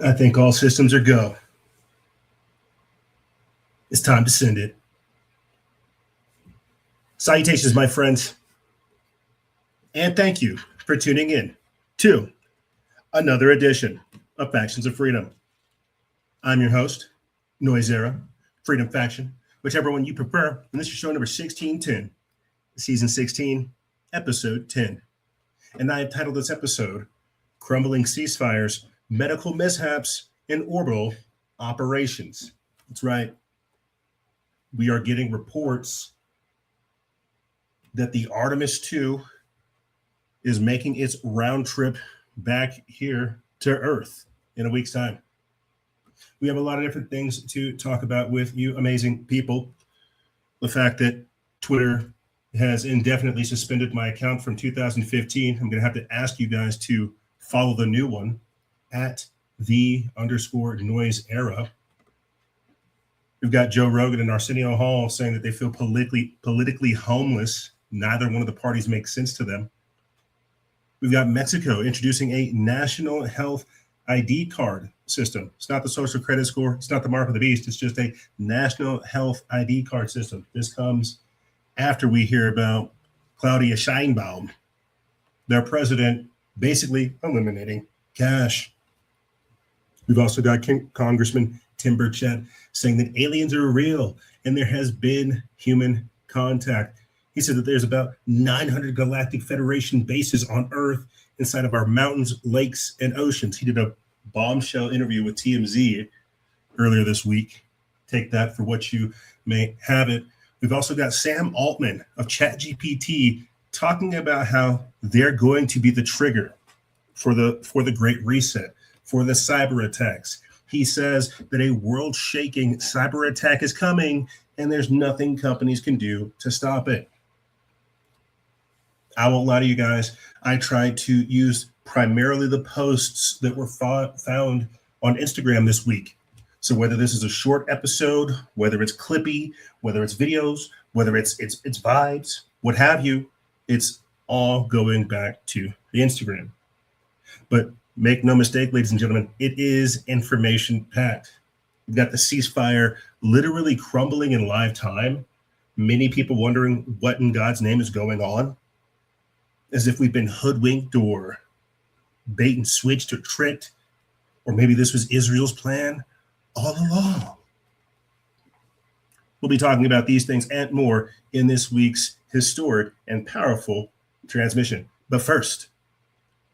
I think all systems are go. It's time to send it. Salutations, my friends. And thank you for tuning in to another edition of Factions of Freedom. I'm your host, Noise Era, Freedom Faction, whichever one you prefer. And this is show number 1610, season 16, episode 10. And I have titled this episode, Crumbling Ceasefires, Medical Mishaps, and Orbital Operations. That's right. We are getting reports that the Artemis 2 is making its round trip back here to Earth in a week's time. We have a lot of different things to talk about with you amazing people. The fact that Twitter has indefinitely suspended my account from 2015. I'm going to have to ask you guys to follow the new one at _noise era. We've got Joe Rogan and Arsenio Hall saying that they feel politically homeless. Neither one of the parties makes sense to them. We've got Mexico introducing a national health ID card system. It's not the social credit score. It's not the mark of the beast. It's just a national health ID card system. This comes after we hear about Claudia Sheinbaum, their president, basically eliminating cash. We've also got Congressman Tim Burchett saying that aliens are real and there has been human contact. He said that there's about 900 Galactic Federation bases on Earth inside of our mountains, lakes, and oceans. He did a bombshell interview with TMZ earlier this week. Take that for what you may have it. We've also got Sam Altman of ChatGPT talking about how they're going to be the trigger for the Great Reset, for the cyber attacks. He says that a world-shaking cyber attack is coming, and there's nothing companies can do to stop it. I won't lie to you guys. I tried to use primarily the posts that were found on Instagram this week. So whether this is a short episode, whether it's clippy, whether it's videos, whether it's vibes, what have you, it's all going back to the Instagram. But make no mistake, ladies and gentlemen, it is information packed. We've got the ceasefire literally crumbling in live time. Many people wondering what in God's name is going on, as if we've been hoodwinked or bait and switched or tricked, or maybe this was Israel's plan all along. We'll be talking about these things and more in this week's historic and powerful transmission. But first,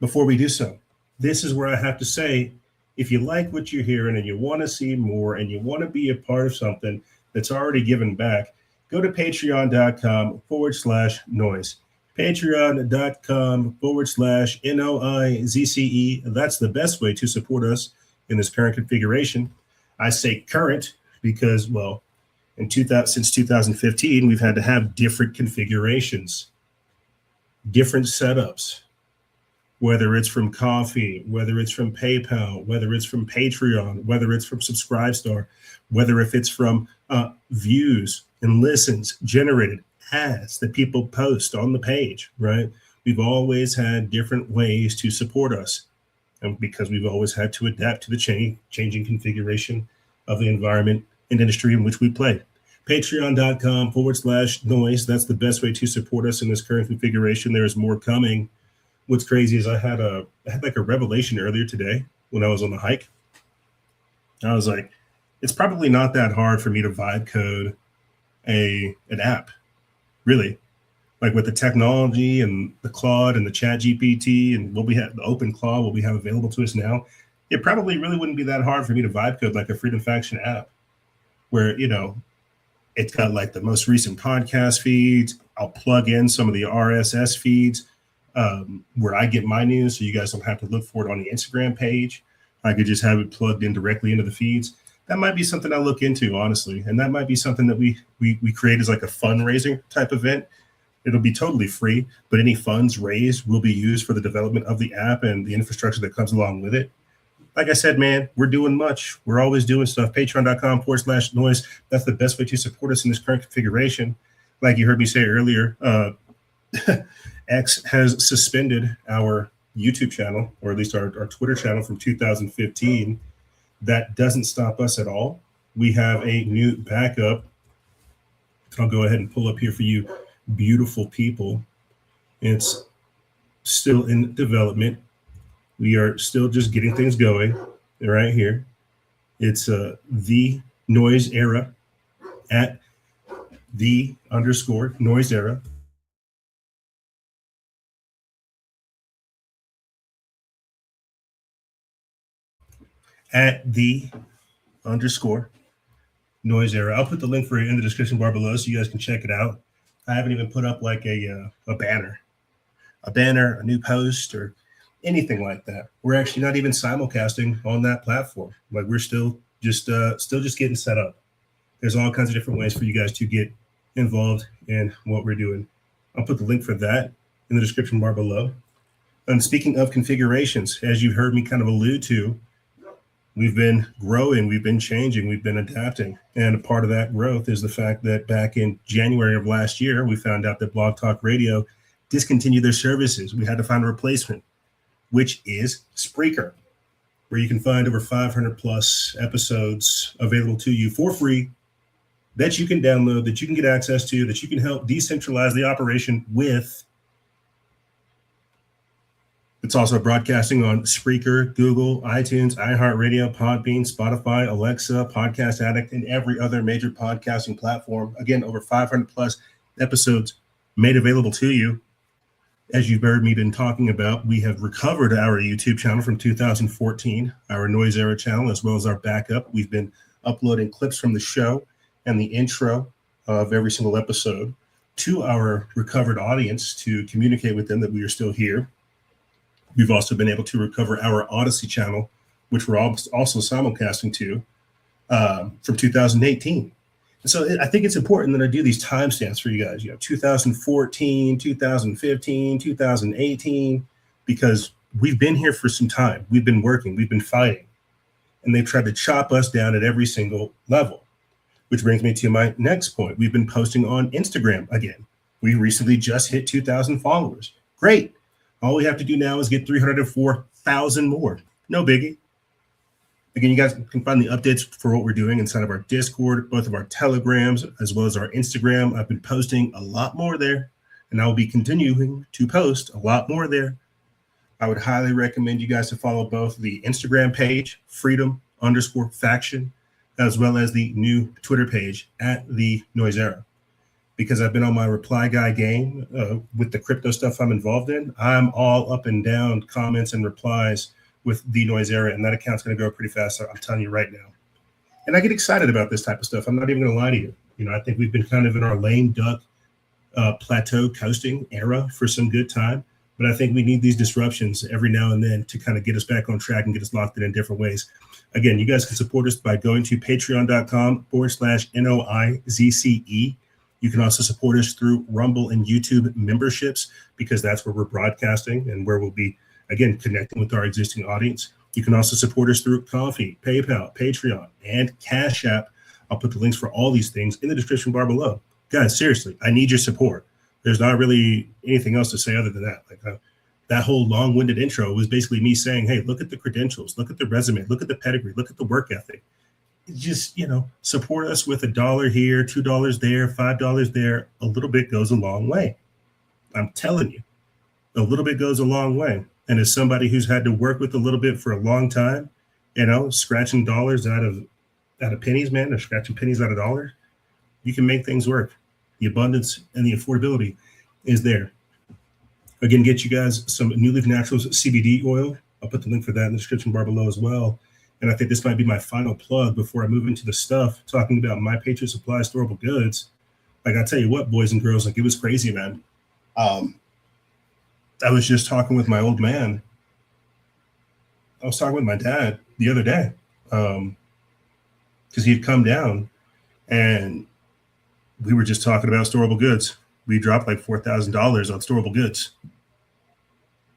before we do so, this is where I have to say, if you like what you're hearing and you want to see more and you want to be a part of something that's already given back, go to patreon.com/noise. Patreon.com/NOIZCE. That's the best way to support us in this current configuration. I say current because, well, since 2015, we've had to have different configurations, different setups, whether it's from Coffee, whether it's from PayPal, whether it's from Patreon, whether it's from Subscribestar, whether if it's from views and listens generated ads that people post on the page, right? We've always had different ways to support us, and because we've always had to adapt to the changing configuration of the environment and industry in which we play. Patreon.com/noise. That's the best way to support us in this current configuration. There is more coming. What's crazy is I had like a revelation earlier today when I was on the hike. I was like, it's probably not that hard for me to vibe code an app. Really, like with the technology and the Claude and the ChatGPT and what we have, the OpenClaw, what we have available to us now, it probably really wouldn't be that hard for me to vibe code like a Freedom Faction app where, you know, it's got like the most recent podcast feeds. I'll plug in some of the RSS feeds where I get my news, so you guys don't have to look for it on the Instagram page. I could just have it plugged in directly into the feeds. That might be something I'll look into, honestly. And that might be something that we create as like a fundraising type event. It'll be totally free, but any funds raised will be used for the development of the app and the infrastructure that comes along with it. Like I said, man, we're doing much. We're always doing stuff. Patreon.com/noise. That's the best way to support us in this current configuration. Like you heard me say earlier, X has suspended our YouTube channel, or at least our Twitter channel from 2015. That doesn't stop us at all. We have a new backup. I'll go ahead and pull up here for you, beautiful people. It's still in development. We are still just getting things going right here. It's the noise era at _noise era. At the _noise era. I'll put the link for it in the description bar below so you guys can check it out. I haven't even put up like a banner, a new post, or anything like that. We're actually not even simulcasting on that platform. Like we're still just getting set up. There's all kinds of different ways for you guys to get involved in what we're doing. I'll put the link for that in the description bar below. And speaking of configurations, as you've heard me kind of allude to, we've been growing, we've been changing, we've been adapting. And a part of that growth is the fact that back in January of last year, we found out that Blog Talk Radio discontinued their services. We had to find a replacement, which is Spreaker, where you can find over 500 plus episodes available to you for free that you can download, that you can get access to, that you can help decentralize the operation with. It's also broadcasting on Spreaker, Google, iTunes, iHeartRadio, Podbean, Spotify, Alexa, Podcast Addict, and every other major podcasting platform. Again, over 500 plus episodes made available to you. As you've heard me been talking about, we have recovered our YouTube channel from 2014, our Noise Era channel, as well as our backup. We've been uploading clips from the show and the intro of every single episode to our recovered audience to communicate with them that we are still here. We've also been able to recover our Odyssey channel, which we're also simulcasting to from 2018. And so I think it's important that I do these timestamps for you guys, 2014, 2015, 2018, because we've been here for some time. We've been working, we've been fighting, and they've tried to chop us down at every single level, which brings me to my next point. We've been posting on Instagram again. We recently just hit 2,000 followers. Great. All we have to do now is get 304,000 more. No biggie. Again, you guys can find the updates for what we're doing inside of our Discord, both of our Telegrams, as well as our Instagram. I've been posting a lot more there, and I will be continuing to post a lot more there. I would highly recommend you guys to follow both the Instagram page, freedom_faction, as well as the new Twitter page at the Noise Era. Because I've been on my reply guy game with the crypto stuff I'm involved in. I'm all up and down comments and replies with the Noise Era, and that account's going to grow pretty fast. I'm telling you right now. And I get excited about this type of stuff. I'm not even going to lie to you. I think we've been kind of in our lame duck plateau coasting era for some good time. But I think we need these disruptions every now and then to kind of get us back on track and get us locked in different ways. Again, you guys can support us by going to patreon.com/NOIZCE. You can also support us through Rumble and YouTube memberships, because that's where we're broadcasting and where we'll be, again, connecting with our existing audience. You can also support us through Coffee, PayPal, Patreon, and Cash App. I'll put the links for all these things in the description bar below. Guys, seriously, I need your support. There's not really anything else to say other than that. That whole long-winded intro was basically me saying, hey, look at the credentials, look at the resume, look at the pedigree, look at the work ethic. Just, support us with $1 here, $2 there, $5 there. A little bit goes a long way. I'm telling you, a little bit goes a long way. And as somebody who's had to work with a little bit for a long time, scratching dollars out of pennies, man, or scratching pennies out of dollars, you can make things work. The abundance and the affordability is there. Again, get you guys some New Leaf Naturals CBD oil. I'll put the link for that in the description bar below as well. And I think this might be my final plug before I move into the stuff, talking about My Patriot Supply storable goods. Like, I tell you what, boys and girls, it was crazy, man. I was just talking with my old man. I was talking with my dad the other day because he'd come down and we were just talking about storable goods. we dropped like $4,000 on storable goods,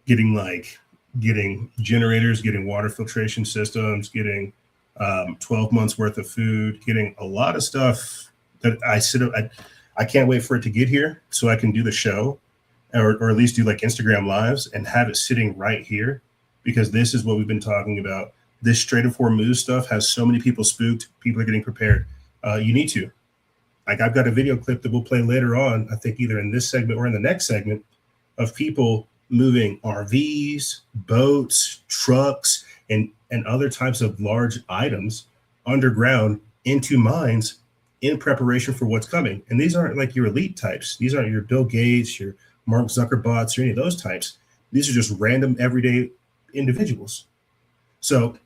getting generators, getting water filtration systems, getting 12 months worth of food, getting a lot of stuff that I can't wait for it to get here so I can do the show or at least do like Instagram lives and have it sitting right here, because this is what we've been talking about. This Strait of Hormuz stuff has so many people spooked. People are getting prepared. You need to. Like, I've got a video clip that we'll play later on, I think either in this segment or in the next segment, of people moving RVs, boats, trucks, and other types of large items underground into mines in preparation for what's coming. And these aren't like your elite types. These aren't your Bill Gates, your Mark Zuckerbergs, or any of those types. These are just random everyday individuals. So,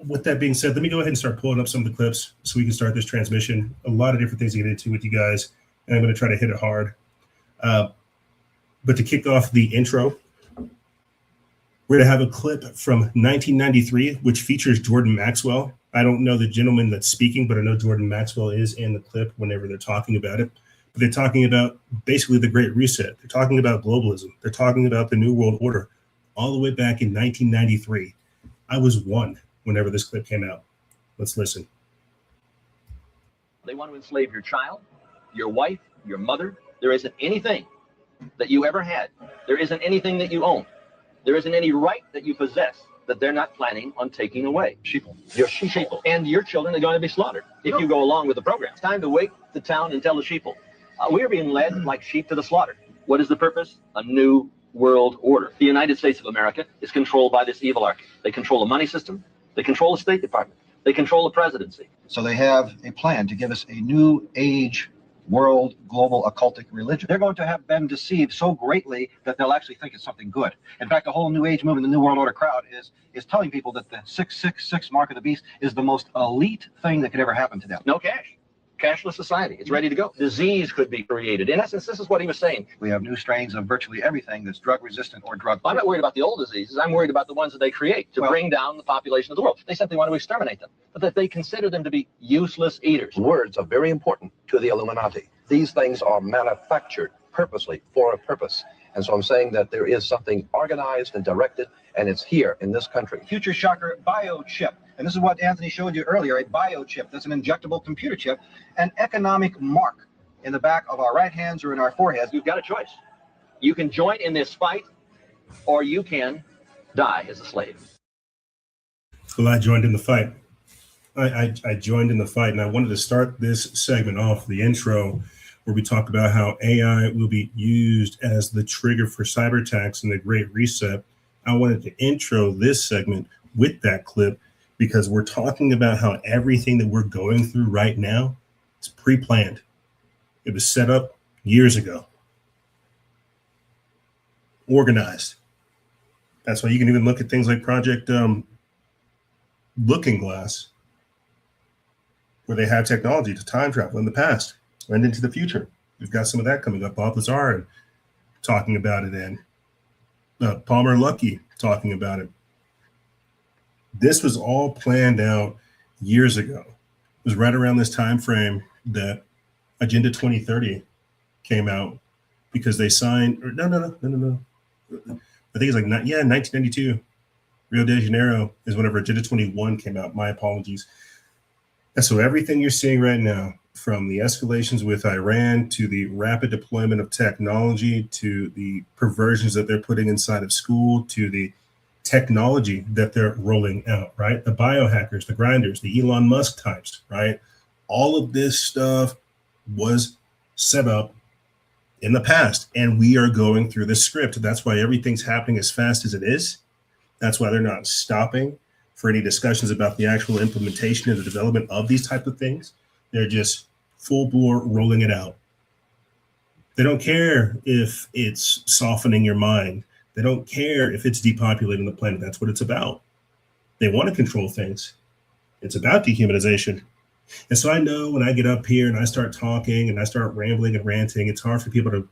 with that being said, let me go ahead and start pulling up some of the clips so we can start this transmission. A lot of different things to get into with you guys, and I'm going to try to hit it hard. But to kick off the intro, we're going to have a clip from 1993, which features Jordan Maxwell. I don't know the gentleman that's speaking, but I know Jordan Maxwell is in the clip whenever they're talking about it. But they're talking about basically the Great Reset. They're talking about globalism. They're talking about the New World Order all the way back in 1993. I was one whenever this clip came out. Let's listen. They want to enslave your child, your wife, your mother. There isn't anything that you ever had. There isn't anything that you own. There isn't any right that you possess that they're not planning on taking away. Sheeple. Your sheeple. And your children are going to be slaughtered if you go along with the program. It's time to wake the town and tell the sheeple. We're being led like sheep to the slaughter. What is the purpose? A new world order. The United States of America is controlled by this evil arc. They control the money system. They control the State Department. They control the presidency. So they have a plan to give us a new age world global occultic religion. They're going to have been deceived so greatly that they'll actually think it's something good. In fact, the whole New Age movement, the New World Order crowd is telling people that the 666 mark of the beast is the most elite thing that could ever happen to them. No cash. Cashless society. It's ready to go. Disease could be created. In essence, this is what he was saying. We have new strains of virtually everything that's drug resistant or drug free. I'm not worried about the old diseases. I'm worried about the ones that they create to bring down the population of the world. They simply want to exterminate them, but that they consider them to be useless eaters. Words are very important to the Illuminati. These things are manufactured purposely for a purpose. And so I'm saying that there is something organized and directed, and it's here in this country. Future shocker, biochip. And this is what Anthony showed you earlier, a biochip. That's an injectable computer chip, an economic mark in the back of our right hands or in our foreheads. You've got a choice. You can join in this fight, or you can die as a slave. Well, I joined in the fight. I joined in the fight, and I wanted to start this segment off, the intro, where we talk about how AI will be used as the trigger for cyber attacks and the Great Reset. I wanted to intro this segment with that clip because we're talking about how everything that we're going through right now is pre-planned. It was set up years ago. Organized. That's why you can even look at things like Project Looking Glass, where they have technology to time travel in the past and into the future. We've got some of that coming up. Bob Lazar talking about it, and Palmer Luckey talking about it. This was all planned out years ago. It was right around this time frame that Agenda 2030 came out, because they signed, or no. I think it's like, 1992. Rio de Janeiro is whenever Agenda 21 came out. My apologies. And so everything you're seeing right now, from the escalations with Iran to the rapid deployment of technology to the perversions that they're putting inside of school to the technology that they're rolling out, right? The biohackers, the grinders, the Elon Musk types, right? All of this stuff was set up in the past, and we are going through the script. That's why everything's happening as fast as it is. That's why they're not stopping for any discussions about the actual implementation and the development of these type of things. They're just full bore rolling it out. They don't care if it's softening your mind. They don't care if it's depopulating the planet. That's what it's about. They want to control things. It's about dehumanization. And so I know when I get up here and I start talking and I start rambling and ranting, it's hard for people to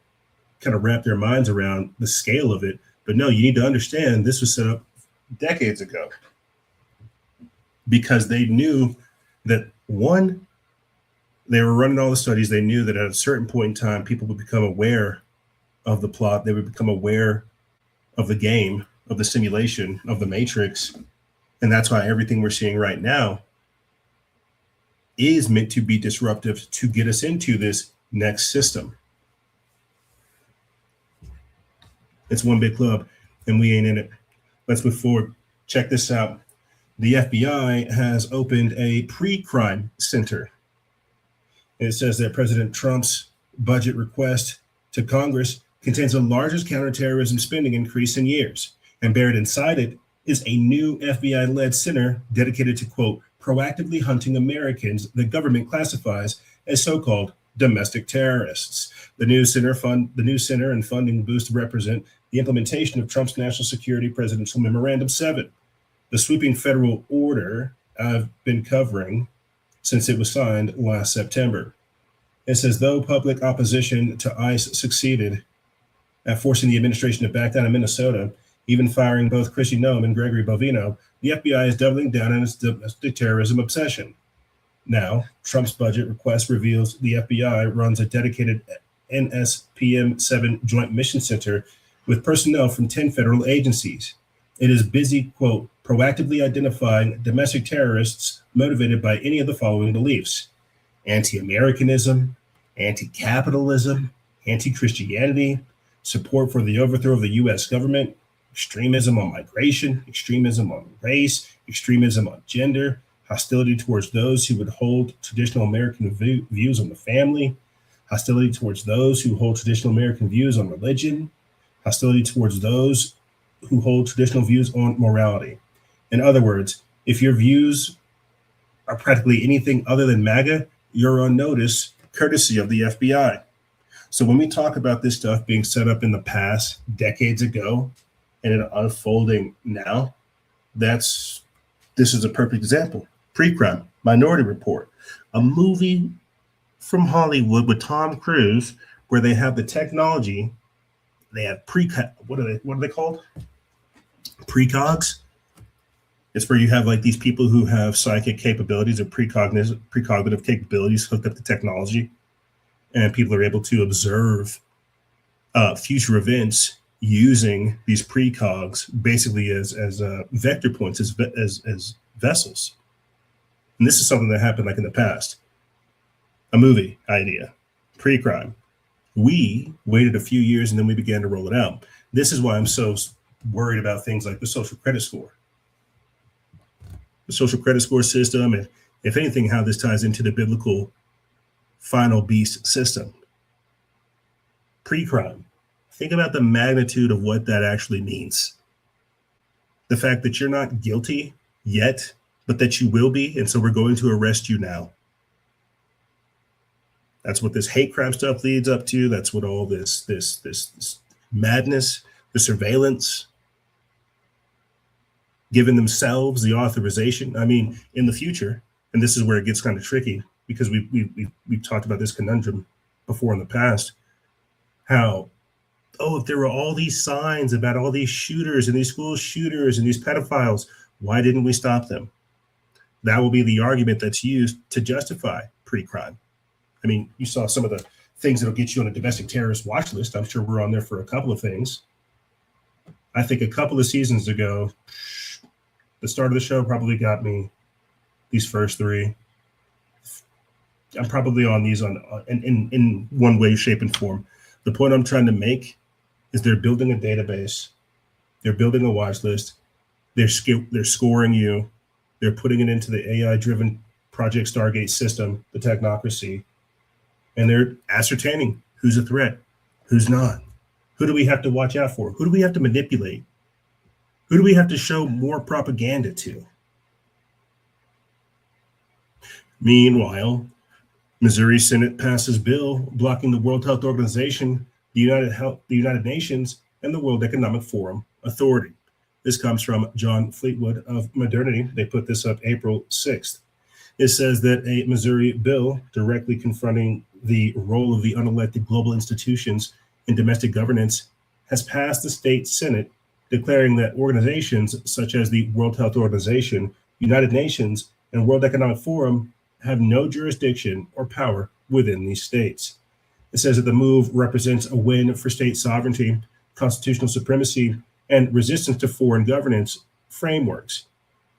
kind of wrap their minds around the scale of it. But no, you need to understand this was set up decades ago, because they knew that, one, They were running all the studies. They knew that at a certain point in time, people would become aware of the plot. They would become aware of the game, of the simulation, of the matrix. And that's why everything we're seeing right now is meant to be disruptive to get us into this next system. It's one big club, and we ain't in it. Let's move forward. Check this out. The FBI has opened a pre-crime center. It says that President Trump's budget request to Congress contains the largest counterterrorism spending increase in years. And buried inside it is a new FBI-led center dedicated to, quote, proactively hunting Americans the government classifies as so-called domestic terrorists. The new center and funding boost represent the implementation of Trump's National Security Presidential Memorandum 7, the sweeping federal order I've been covering since it was signed last September. It says, though public opposition to ICE succeeded at forcing the administration to back down in Minnesota, even firing both Kristi Noem and Gregory Bovino, the FBI is doubling down on its domestic terrorism obsession. Now, Trump's budget request reveals the FBI runs a dedicated NSPM-7 Joint Mission Center with personnel from 10 federal agencies. It is busy, quote, proactively identifying domestic terrorists motivated by any of the following beliefs: anti-Americanism, anti-capitalism, anti-Christianity, support for the overthrow of the U.S. government, extremism on migration, extremism on race, extremism on gender, hostility towards those who would hold traditional American views on the family, hostility towards those who hold traditional American views on religion, hostility towards those who hold traditional views on morality. In other words, if your views are practically anything other than MAGA, you're on notice, courtesy of the FBI. So when we talk about this stuff being set up in the past, decades ago, and it unfolding now, this is a perfect example. Pre-crime, Minority Report, a movie from Hollywood with Tom Cruise, where they have the technology, they have what are they called? Precogs. It's where you have like these people who have psychic capabilities or precognitive capabilities hooked up to technology, and people are able to observe future events using these precogs basically as vector points, as vessels. And this is something that happened like in the past. A movie idea, pre-crime. We waited a few years and then we began to roll it out. This is why I'm so worried about things like the social credit score. The social credit score system, and if anything, how this ties into the biblical final beast system. Pre-crime. Think about the magnitude of what that actually means. The fact that you're not guilty yet, but that you will be, and so we're going to arrest you now. That's what this hate crime stuff leads up to. That's what all this madness, the surveillance, giving themselves the authorization. I mean, in the future, and this is where it gets kind of tricky, because we've talked about this conundrum before in the past, how, if there were all these signs about all these shooters and these school shooters and these pedophiles, why didn't we stop them? That will be the argument that's used to justify pre-crime. I mean, you saw some of the things that'll get you on a domestic terrorist watch list. I'm sure we're on there for a couple of things. I think a couple of seasons ago, the start of the show probably got me these first three. I'm probably on these in one way, shape, and form. The point I'm trying to make is they're building a database. They're building a watch list. They're scoring you. They're putting it into the AI-driven Project Stargate system, the technocracy, and they're ascertaining who's a threat, who's not. Who do we have to watch out for? Who do we have to manipulate? Who do we have to show more propaganda to? Meanwhile, Missouri Senate passes bill blocking the World Health Organization, the United Nations, and the World Economic Forum Authority. This comes from John Fleetwood of Modernity. They put this up April 6th. It says that a Missouri bill directly confronting the role of the unelected global institutions in domestic governance has passed the state Senate, declaring that organizations such as the World Health Organization, United Nations, and World Economic Forum have no jurisdiction or power within these states. It says that the move represents a win for state sovereignty, constitutional supremacy, and resistance to foreign governance frameworks.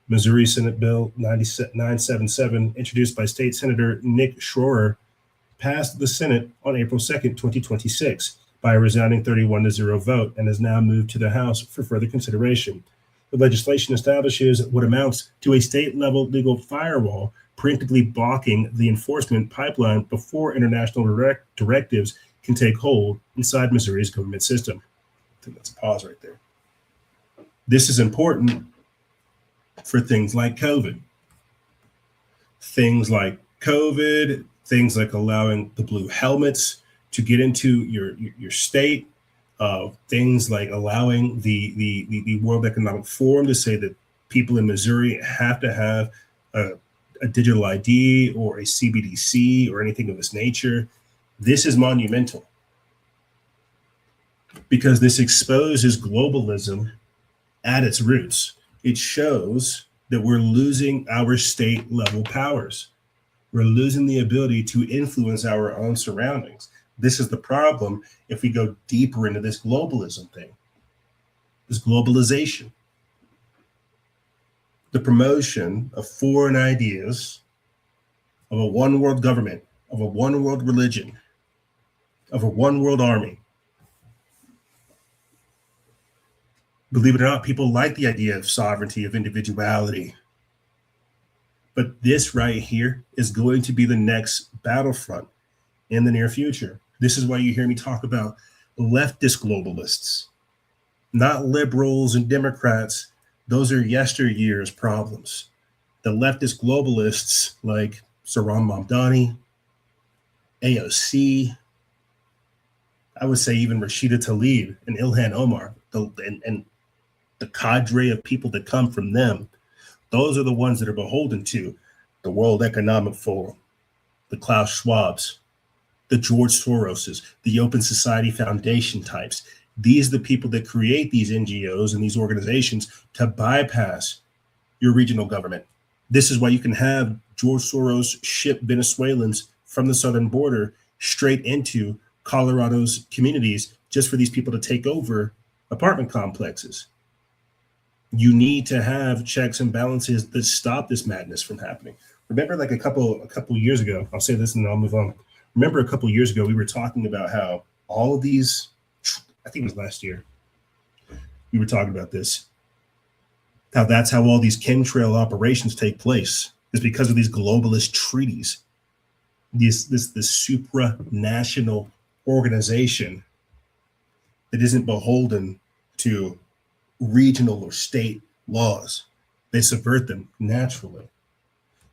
Missouri Senate Bill 977, introduced by State Senator Nick Schroer, passed the Senate on April 2nd, 2026, by a resounding 31-0 vote and has now moved to the House for further consideration. The legislation establishes what amounts to a state-level legal firewall, preemptively blocking the enforcement pipeline before international directives can take hold inside Missouri's government system. I think that's a pause right there. This is important for things like COVID. Things like allowing the blue helmets to get into your state, things like allowing the World Economic Forum to say that people in Missouri have to have a digital ID or a CBDC or anything of this nature. This is monumental because this exposes globalism at its roots. It shows that we're losing our state level powers. We're losing the ability to influence our own surroundings. This is the problem if we go deeper into this globalism thing, this globalization. The promotion of foreign ideas, of a one world government, of a one world religion, of a one world army. Believe it or not, people like the idea of sovereignty, of individuality. But this right here is going to be the next battlefront in the near future. This is why you hear me talk about leftist globalists, not liberals and Democrats. Those are yesteryear's problems. The leftist globalists like Saram Mamdani, AOC, I would say even Rashida Tlaib and Ilhan Omar, and the cadre of people that come from them, those are the ones that are beholden to the World Economic Forum, the Klaus Schwabs, the George Soroses, the Open Society Foundation types. These are the people that create these NGOs and these organizations to bypass your regional government. This is why you can have George Soros ship Venezuelans from the southern border straight into Colorado's communities just for these people to take over apartment complexes. You need to have checks and balances that stop this madness from happening. Remember, like a couple years ago, I'll say this and then I'll move on. Remember a couple years ago, we were talking about how all of these, I think it was last year, we were talking about this, how that's how all these chemtrail operations take place, is because of these globalist treaties, this supranational organization that isn't beholden to regional or state laws. They subvert them naturally.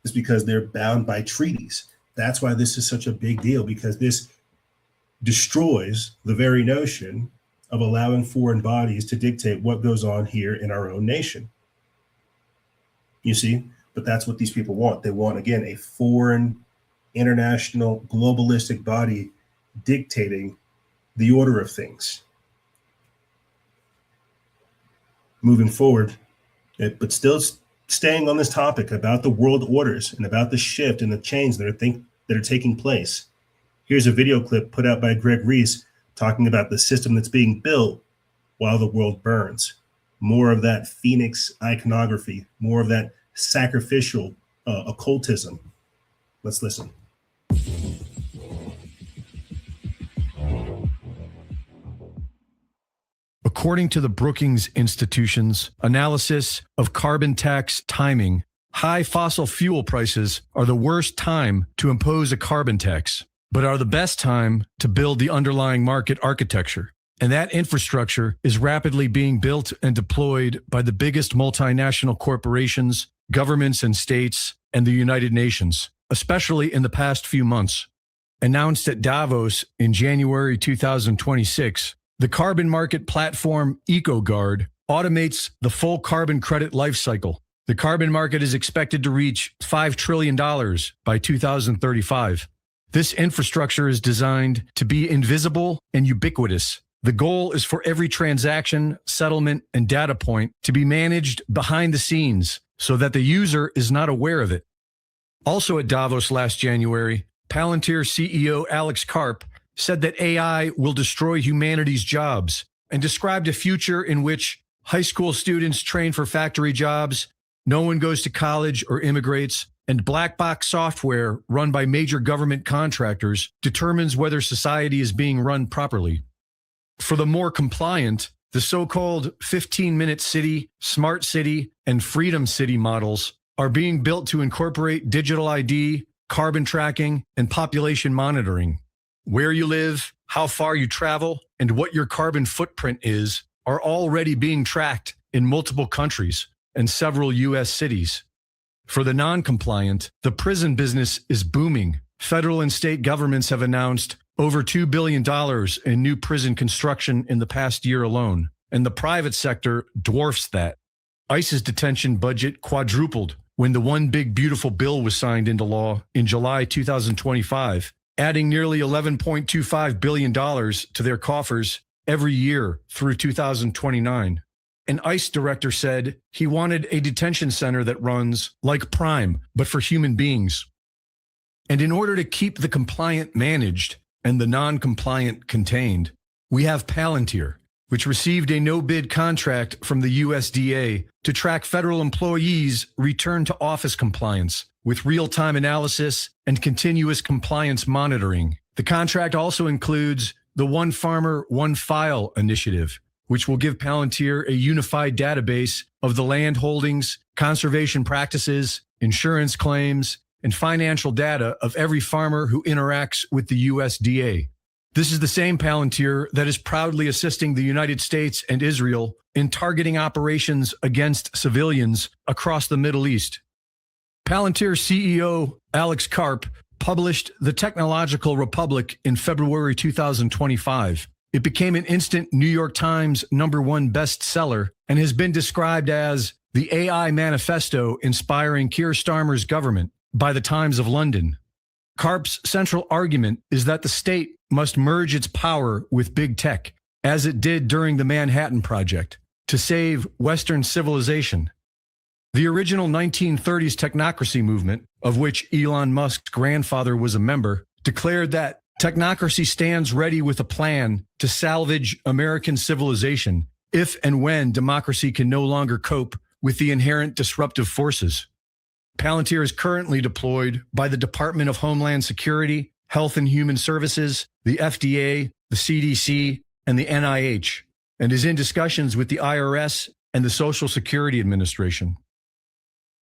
It's because they're bound by treaties. That's why this is such a big deal, because this destroys the very notion of allowing foreign bodies to dictate what goes on here in our own nation. You see, but that's what these people want. They want, again, a foreign, international, globalistic body dictating the order of things. Moving forward, but still staying on this topic about the world orders and about the shift and the change that are taking place. Here's a video clip put out by Greg Reese talking about the system that's being built while the world burns. More of that Phoenix iconography, more of that sacrificial occultism. Let's listen. According to the Brookings Institution's analysis of carbon tax timing, high fossil fuel prices are the worst time to impose a carbon tax, but are the best time to build the underlying market architecture. And that infrastructure is rapidly being built and deployed by the biggest multinational corporations, governments and states, and the United Nations, especially in the past few months. Announced at Davos in January 2026, the carbon market platform EcoGuard automates the full carbon credit lifecycle. The carbon market is expected to reach $5 trillion by 2035. This infrastructure is designed to be invisible and ubiquitous. The goal is for every transaction, settlement, and data point to be managed behind the scenes so that the user is not aware of it. Also at Davos last January, Palantir CEO Alex Karp said that AI will destroy humanity's jobs and described a future in which high school students train for factory jobs, no one goes to college or immigrates, and black box software run by major government contractors determines whether society is being run properly. For the more compliant, the so-called 15-minute city, smart city, and freedom city models are being built to incorporate digital ID, carbon tracking, and population monitoring. Where you live, how far you travel, and what your carbon footprint is are already being tracked in multiple countries and several U.S. cities. For the non-compliant, the prison business is booming. Federal and state governments have announced over $2 billion in new prison construction in the past year alone, and the private sector dwarfs that. ICE's detention budget quadrupled when the One Big Beautiful Bill was signed into law in July 2025, adding nearly $11.25 billion to their coffers every year through 2029. An ICE director said he wanted a detention center that runs like Prime, but for human beings. And in order to keep the compliant managed and the non-compliant contained, we have Palantir, which received a no-bid contract from the USDA to track federal employees' return to office compliance with real-time analysis and continuous compliance monitoring. The contract also includes the One Farmer, One File initiative, which will give Palantir a unified database of the land holdings, conservation practices, insurance claims, and financial data of every farmer who interacts with the USDA. This is the same Palantir that is proudly assisting the United States and Israel in targeting operations against civilians across the Middle East. Palantir CEO Alex Karp published The Technological Republic in February 2025. It became an instant New York Times #1 bestseller and has been described as the AI manifesto inspiring Keir Starmer's government by the Times of London. Karp's central argument is that the state must merge its power with big tech, as it did during the Manhattan Project, to save Western civilization. The original 1930s technocracy movement, of which Elon Musk's grandfather was a member, declared that technocracy stands ready with a plan to salvage American civilization if and when democracy can no longer cope with the inherent disruptive forces. Palantir is currently deployed by the Department of Homeland Security, Health and Human Services, the FDA, the CDC, and the NIH, and is in discussions with the IRS and the Social Security Administration.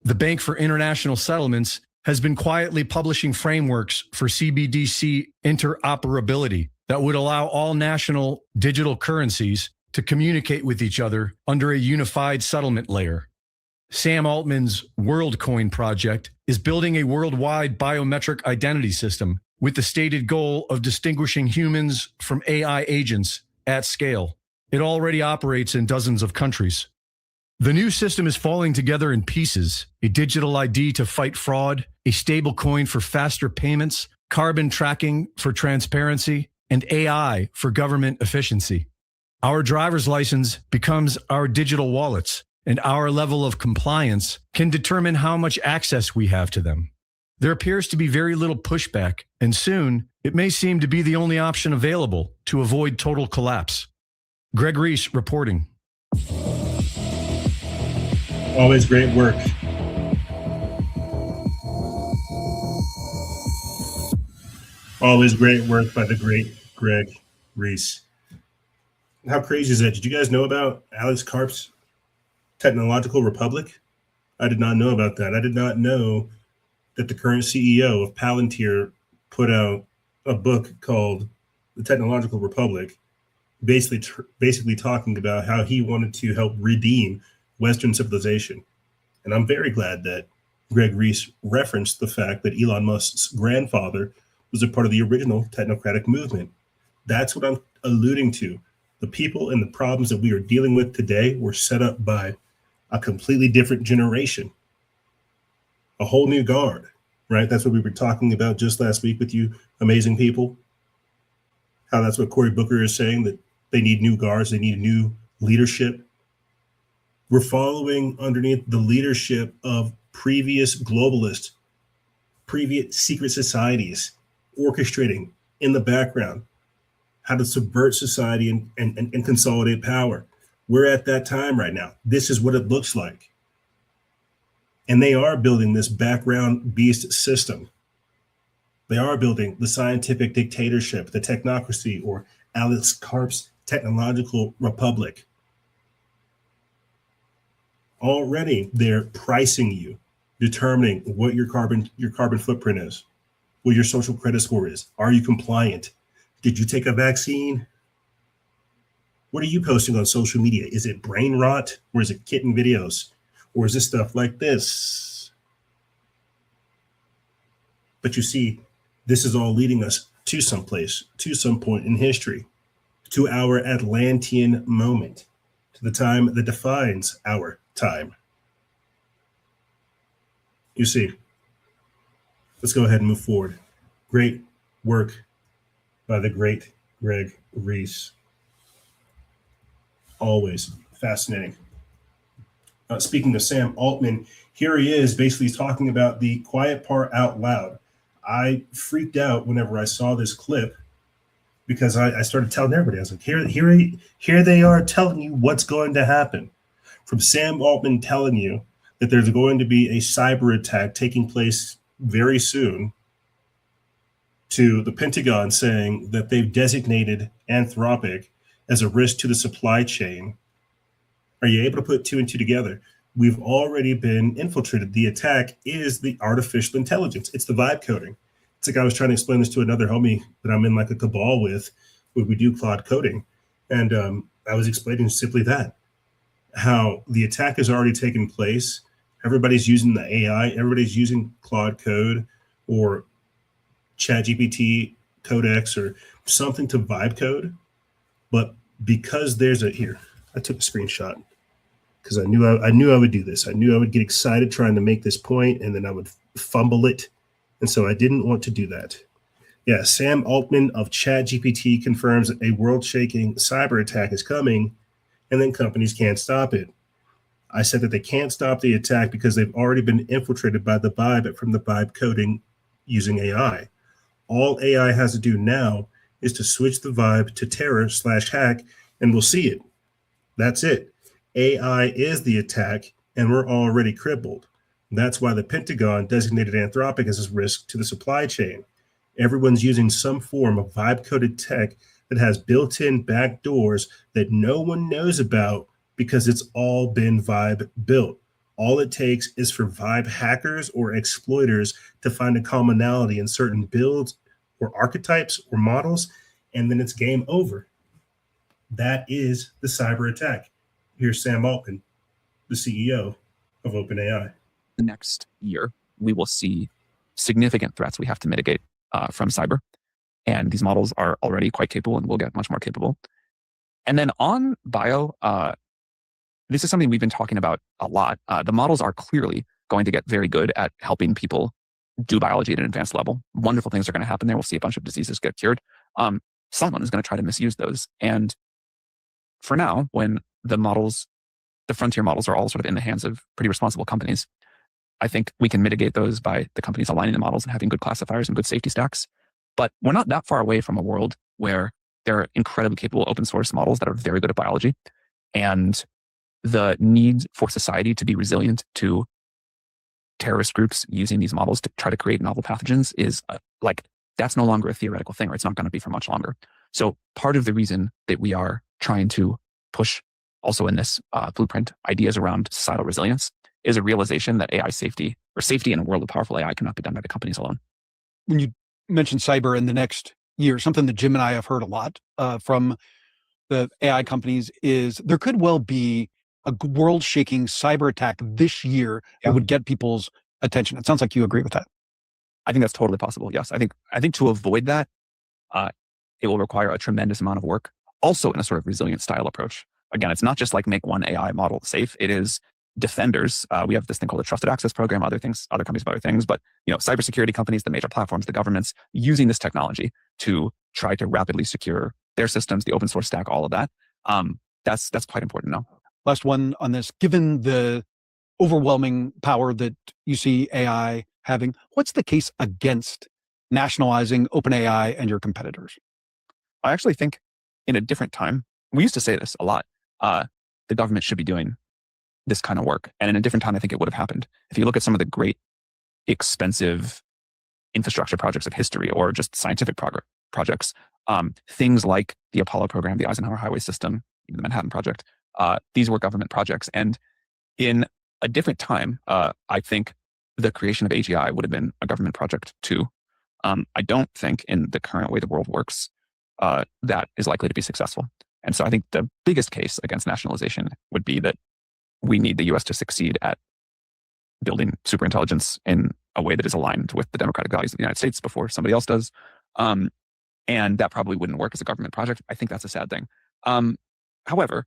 The Bank for International Settlements has been quietly publishing frameworks for CBDC interoperability that would allow all national digital currencies to communicate with each other under a unified settlement layer. Sam Altman's WorldCoin project is building a worldwide biometric identity system with the stated goal of distinguishing humans from AI agents at scale. It already operates in dozens of countries. The new system is falling together in pieces: a digital ID to fight fraud, a stablecoin for faster payments, carbon tracking for transparency, and AI for government efficiency. Our driver's license becomes our digital wallets, and our level of compliance can determine how much access we have to them. There appears to be very little pushback, and soon it may seem to be the only option available to avoid total collapse. Greg Reese reporting. Always great work. Always great work by the great Greg Reese. How crazy is that? Did you guys know about Alex Karp's Technological Republic? I did not know about that. I did not know that the current CEO of Palantir put out a book called The Technological Republic, basically talking about how he wanted to help redeem Western civilization. And I'm very glad that Greg Reese referenced the fact that Elon Musk's grandfather was a part of the original technocratic movement. That's what I'm alluding to. The people and the problems that we are dealing with today were set up by a completely different generation, a whole new guard, right? That's what we were talking about just last week with you amazing people. How that's what Cory Booker is saying, that they need new guards, they need new leadership. We're following underneath the leadership of previous globalists previous secret societies orchestrating in the background how to subvert society and consolidate power. We're at that time right now. This is what it looks like. And they are building this background beast system. They are building the scientific dictatorship, the technocracy, or Alex Karp's technological republic. Already they're pricing you, determining what your carbon footprint is, what your social credit score is. Are you compliant? Did you take a vaccine? What are you posting on social media? Is it brain rot, or is it kitten videos? Or is this stuff like this? But you see, this is all leading us to someplace, to some point in history, to our Atlantean moment, to the time that defines our time. You see, let's go ahead and move forward. Great work by the great Greg Reese. Always fascinating. Speaking of Sam Altman, here he is basically talking about the quiet part out loud. I freaked out whenever I saw this clip because I started telling everybody, I was like, here they are telling you what's going to happen. From Sam Altman telling you that there's going to be a cyber attack taking place very soon, to the Pentagon saying that they've designated Anthropic as a risk to the supply chain. Are you able to put two and two together? We've already been infiltrated. The attack is the artificial intelligence. It's the vibe coding. It's like I was trying to explain this to another homie that I'm in like a cabal with, where we do Claude coding. And I was explaining simply that, how the attack has already taken place. Everybody's using the AI. Everybody's using Claude Code or ChatGPT Codex or something to vibe code. But because there's I took a screenshot because I knew I would do this. I knew I would get excited trying to make this point, and then I would fumble it. And so I didn't want to do that. Yeah, Sam Altman of ChatGPT confirms that a world-shaking cyber attack is coming, and then companies can't stop it. I said that they can't stop the attack because they've already been infiltrated by the vibe from the vibe coding using AI. All AI has to do now is to switch the vibe to terror/hack, and we'll see it. That's it. AI is the attack, and we're already crippled. That's why the Pentagon designated Anthropic as a risk to the supply chain. Everyone's using some form of vibe-coded tech that has built-in back doors that no one knows about because it's all been vibe built. All it takes is for vibe hackers or exploiters to find a commonality in certain builds or archetypes or models, and then it's game over. That is the cyber attack. Here's Sam Altman, the CEO of OpenAI. The next year, we will see significant threats we have to mitigate from cyber. And these models are already quite capable and will get much more capable. And then on bio, this is something we've been talking about a lot. The models are clearly going to get very good at helping people do biology at an advanced level. Wonderful things are going to happen there. We'll see a bunch of diseases get cured. Someone is going to try to misuse those. And for now, when the frontier models are all sort of in the hands of pretty responsible companies, I think we can mitigate those by the companies aligning the models and having good classifiers and good safety stacks. But we're not that far away from a world where there are incredibly capable open source models that are very good at biology. And the need for society to be resilient to terrorist groups using these models to try to create novel pathogens is that's no longer a theoretical thing, or it's not going to be for much longer. So part of the reason that we are trying to push also in this blueprint ideas around societal resilience is a realization that AI safety or safety in a world of powerful AI cannot be done by the companies alone. When you mentioned cyber in the next year, something that Jim and I have heard a lot from the AI companies is there could well be a world-shaking cyber attack this year that would get people's attention. It sounds like you agree with that. I think that's totally possible. Yes, I think to avoid that, it will require a tremendous amount of work. Also, in a sort of resilient style approach. Again, it's not just like make one AI model safe. It is defenders. We have this thing called the Trusted Access Program. Other companies have other things, but cybersecurity companies, the major platforms, the governments using this technology to try to rapidly secure their systems, the open source stack, all of that. That's quite important now. Last one on this. Given the overwhelming power that you see AI having, what's the case against nationalizing OpenAI and your competitors? I actually think in a different time, we used to say this a lot, the government should be doing this kind of work. And in a different time, I think it would have happened. If you look at some of the great, expensive infrastructure projects of history or just scientific projects, things like the Apollo program, the Eisenhower Highway System, even the Manhattan Project, these were government projects. And in a different time, I think the creation of AGI would have been a government project too. I don't think in the current way the world works, that is likely to be successful. And so I think the biggest case against nationalization would be that we need the US to succeed at building superintelligence in a way that is aligned with the democratic values of the United States before somebody else does. And that probably wouldn't work as a government project. I think that's a sad thing. However,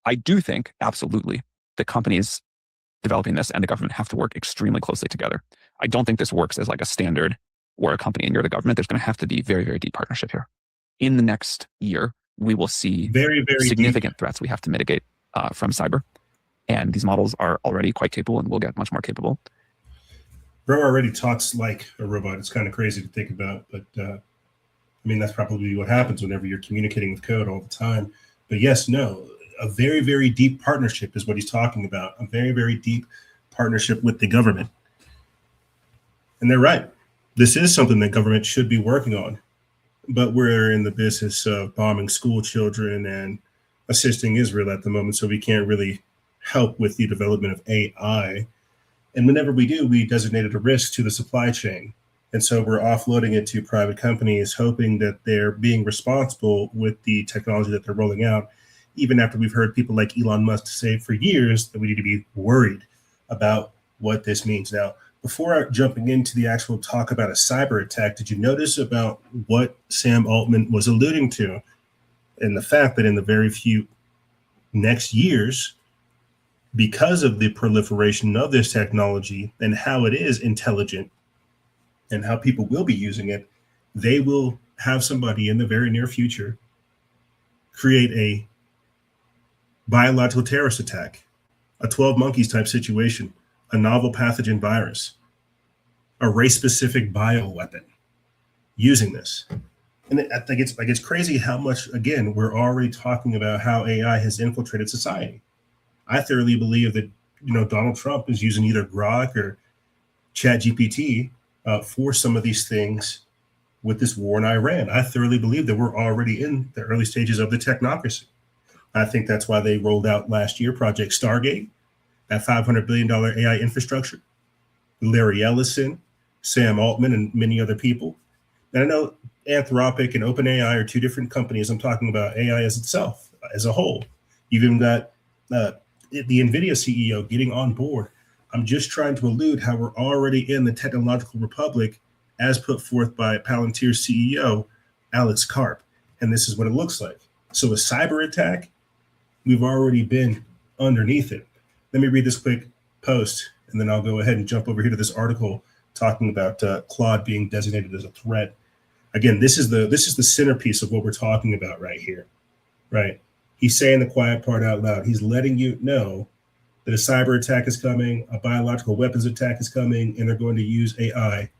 I do think absolutely the companies developing this and the government have to work extremely closely together. I don't think this works as like a standard or a company and you're the government. There's going to have to be very, very deep partnership here. In the next year, we will see very, very significant deep threats we have to mitigate from cyber. And these models are already quite capable and will get much more capable. Bro already talks like a robot. It's kind of crazy to think about, but I mean, that's probably what happens whenever you're communicating with code all the time. But yes, no, a very, very deep partnership is what he's talking about. A very, very deep partnership with the government. And they're right. This is something that government should be working on. But we're in the business of bombing school children and assisting Israel at the moment, so we can't really help with the development of AI. And whenever we do, we designated a risk to the supply chain. And so we're offloading it to private companies, hoping that they're being responsible with the technology that they're rolling out, even after we've heard people like Elon Musk say for years that we need to be worried about what this means. Now, before jumping into the actual talk about a cyber attack, did you notice about what Sam Altman was alluding to and the fact that in the very few next years, because of the proliferation of this technology and how it is intelligent and how people will be using it, they will have somebody in the very near future create a biological terrorist attack, a 12 monkeys type situation, a novel pathogen virus, a race-specific bioweapon using this. And I think it's crazy how much, again, we're already talking about how AI has infiltrated society. I thoroughly believe that, Donald Trump is using either Grok or ChatGPT for some of these things with this war in Iran. I thoroughly believe that we're already in the early stages of the technocracy. I think that's why they rolled out last year Project Stargate, that $500 billion AI infrastructure. Larry Ellison, Sam Altman, and many other people. And I know Anthropic and OpenAI are two different companies. I'm talking about AI as itself, as a whole. You've even got the NVIDIA CEO getting on board. I'm just trying to allude how we're already in the technological republic as put forth by Palantir CEO, Alex Karp. And this is what it looks like. So a cyber attack, we've already been underneath it. Let me read this quick post, and then I'll go ahead and jump over here to this article talking about Claude being designated as a threat. Again, this is the centerpiece of what we're talking about right here, right? He's saying the quiet part out loud. He's letting you know that a cyber attack is coming, a biological weapons attack is coming, and they're going to use AI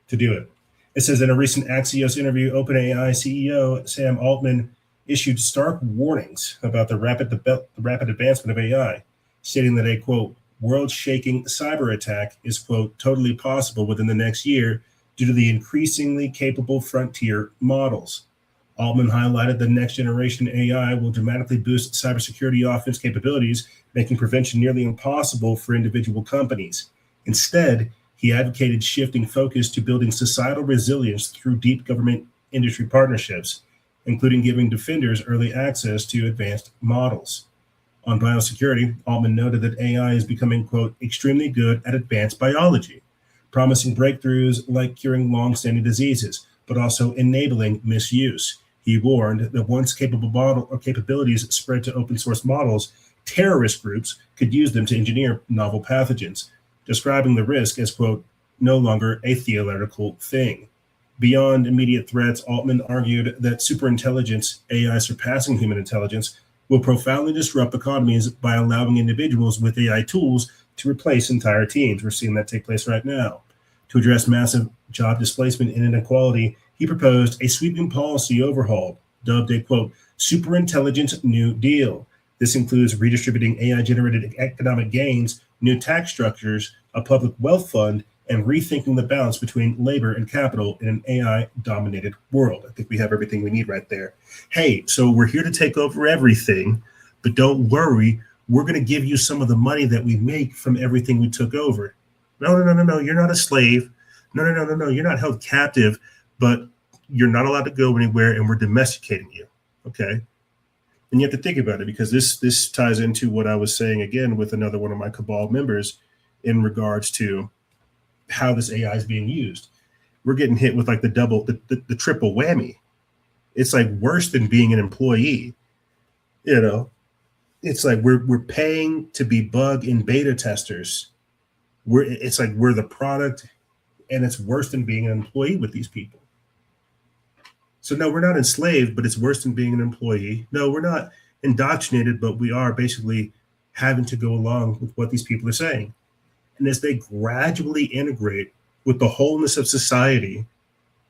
to do it. It says in a recent Axios interview, OpenAI CEO Sam Altman issued stark warnings about the rapid advancement of AI, stating that a, quote, world-shaking cyber attack is, quote, totally possible within the next year due to the increasingly capable frontier models. Altman highlighted the next generation AI will dramatically boost cybersecurity offense capabilities, making prevention nearly impossible for individual companies. Instead, he advocated shifting focus to building societal resilience through deep government industry partnerships, including giving defenders early access to advanced models. On biosecurity, Altman noted that AI is becoming, quote, extremely good at advanced biology, promising breakthroughs like curing long-standing diseases, but also enabling misuse. He warned that once capabilities spread to open source models, terrorist groups could use them to engineer novel pathogens, describing the risk as, quote, no longer a theoretical thing. Beyond immediate threats, Altman argued that superintelligence, AI surpassing human intelligence, will profoundly disrupt economies by allowing individuals with AI tools to replace entire teams. We're seeing that take place right now. To address massive job displacement and inequality, he proposed a sweeping policy overhaul, dubbed a, quote, superintelligent New Deal. This includes redistributing AI-generated economic gains, new tax structures, a public wealth fund, and rethinking the balance between labor and capital in an AI-dominated world. I think we have everything we need right there. Hey, so we're here to take over everything, but don't worry, we're going to give you some of the money that we make from everything we took over. No, you're not a slave. No, you're not held captive, but you're not allowed to go anywhere, and we're domesticating you, okay? And you have to think about it, because this ties into what I was saying again with another one of my cabal members in regards to how this AI is being used. We're getting hit with like the triple whammy. It's like worse than being an employee. You know, it's like we're paying to be bug and beta testers. It's like we're the product, and it's worse than being an employee with these people. So no, we're not enslaved, but it's worse than being an employee. No, we're not indoctrinated, but we are basically having to go along with what these people are saying. And as they gradually integrate with the wholeness of society,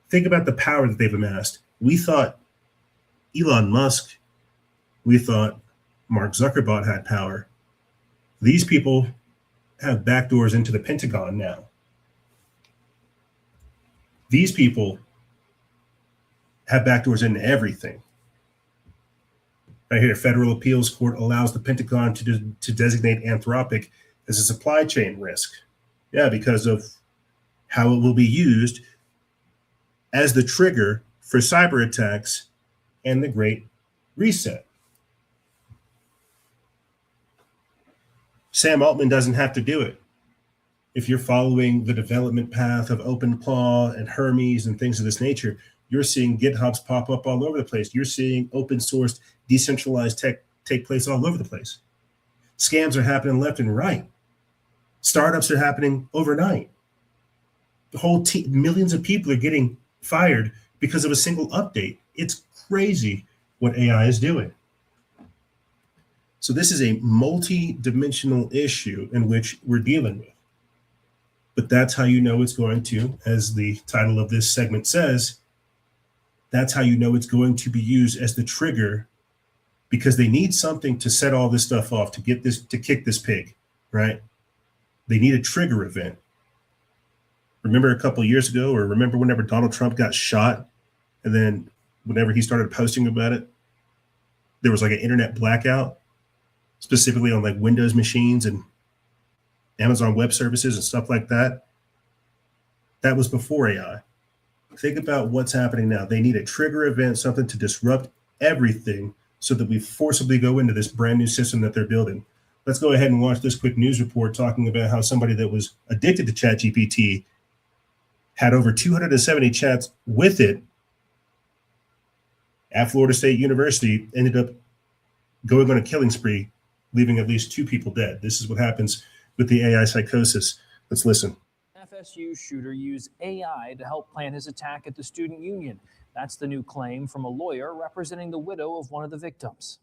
think about the power that they've amassed. We thought Elon Musk, we thought Mark Zuckerberg had power. These people have backdoors into the Pentagon now. These people have backdoors into everything. Right here, federal appeals court allows the Pentagon to designate Anthropic as a supply chain risk. Yeah, because of how it will be used as the trigger for cyber attacks and the Great Reset. Sam Altman doesn't have to do it. If you're following the development path of OpenClaw and Hermes and things of this nature, you're seeing GitHubs pop up all over the place. You're seeing open source, decentralized tech take place all over the place. Scams are happening left and right. Startups are happening overnight. The whole millions of people are getting fired because of a single update. It's crazy what AI is doing. So this is a multi-dimensional issue in which we're dealing with. But that's how you know it's going to, as the title of this segment says, that's how you know it's going to be used as the trigger, because they need something to set all this stuff off, to get this, to kick this pig, right? They need a trigger event. Remember a couple of years ago, or remember whenever Donald Trump got shot, and then whenever he started posting about it, there was like an internet blackout, specifically on like Windows machines and Amazon Web Services and stuff like that. That was before AI. Think about what's happening now. They need a trigger event, something to disrupt everything so that we forcibly go into this brand new system that they're building. Let's go ahead and watch this quick news report talking about how somebody that was addicted to ChatGPT had over 270 chats with it at Florida State University, ended up going on a killing spree, leaving at least 2 people dead. This is what happens with the AI psychosis. Let's listen. FSU shooter used AI to help plan his attack at the student union. That's the new claim from a lawyer representing the widow of one of the victims.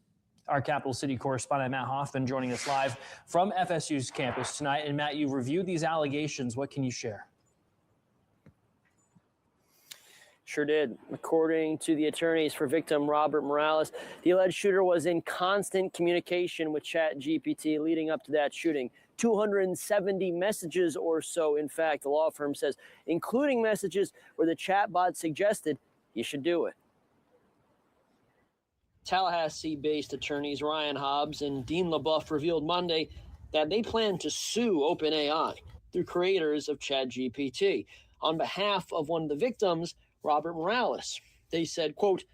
Our Capital City correspondent Matt Hoffman joining us live from FSU's campus tonight. And Matt, you reviewed these allegations. What can you share? Sure did. According to the attorneys for victim Robert Morales, the alleged shooter was in constant communication with ChatGPT leading up to that shooting. 270 messages or so, in fact, the law firm says, including messages where the chatbot suggested you should do it. Tallahassee-based attorneys Ryan Hobbs and Dean LaBeouf revealed Monday that they plan to sue OpenAI, the creators of ChatGPT, on behalf of one of the victims, Robert Morales. They said, quote,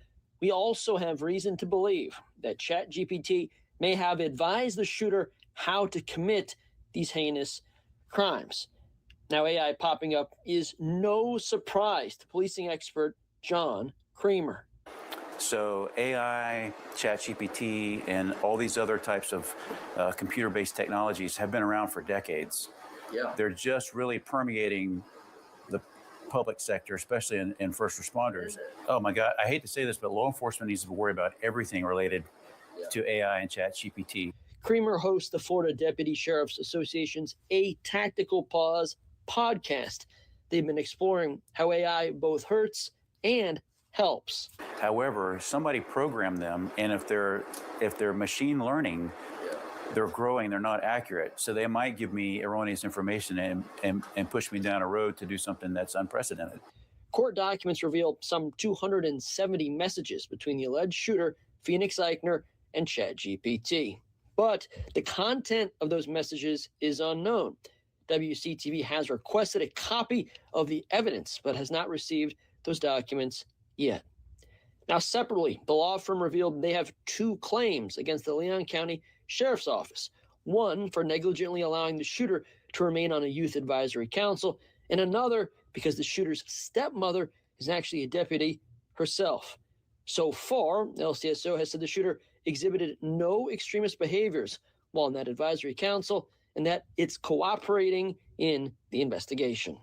"We also have reason to believe that ChatGPT may have advised the shooter how to commit these heinous crimes." Now, AI popping up is no surprise to policing expert John Creamer. So AI, ChatGPT, and all these other types of computer-based technologies have been around for decades. Yeah. They're just really permeating the public sector, especially in first responders. Oh my God, I hate to say this, but law enforcement needs to worry about everything related to AI and ChatGPT. Creamer hosts the Florida Deputy Sheriff's Association's A Tactical Pause podcast. They've been exploring how AI both hurts and helps. However, somebody programmed them, and if they're machine learning, they're growing, they're not accurate. So they might give me erroneous information and push me down a road to do something that's unprecedented. Court documents reveal some 270 messages between the alleged shooter, Phoenix Eichner, and ChatGPT. But the content of those messages is unknown. WCTV has requested a copy of the evidence, but has not received those documents yet. Now, separately, the law firm revealed they have two claims against the Leon County Sheriff's Office. One for negligently allowing the shooter to remain on a youth advisory council, and another because the shooter's stepmother is actually a deputy herself. So far, LCSO has said the shooter exhibited no extremist behaviors while in that advisory council, and that it's cooperating in the investigation.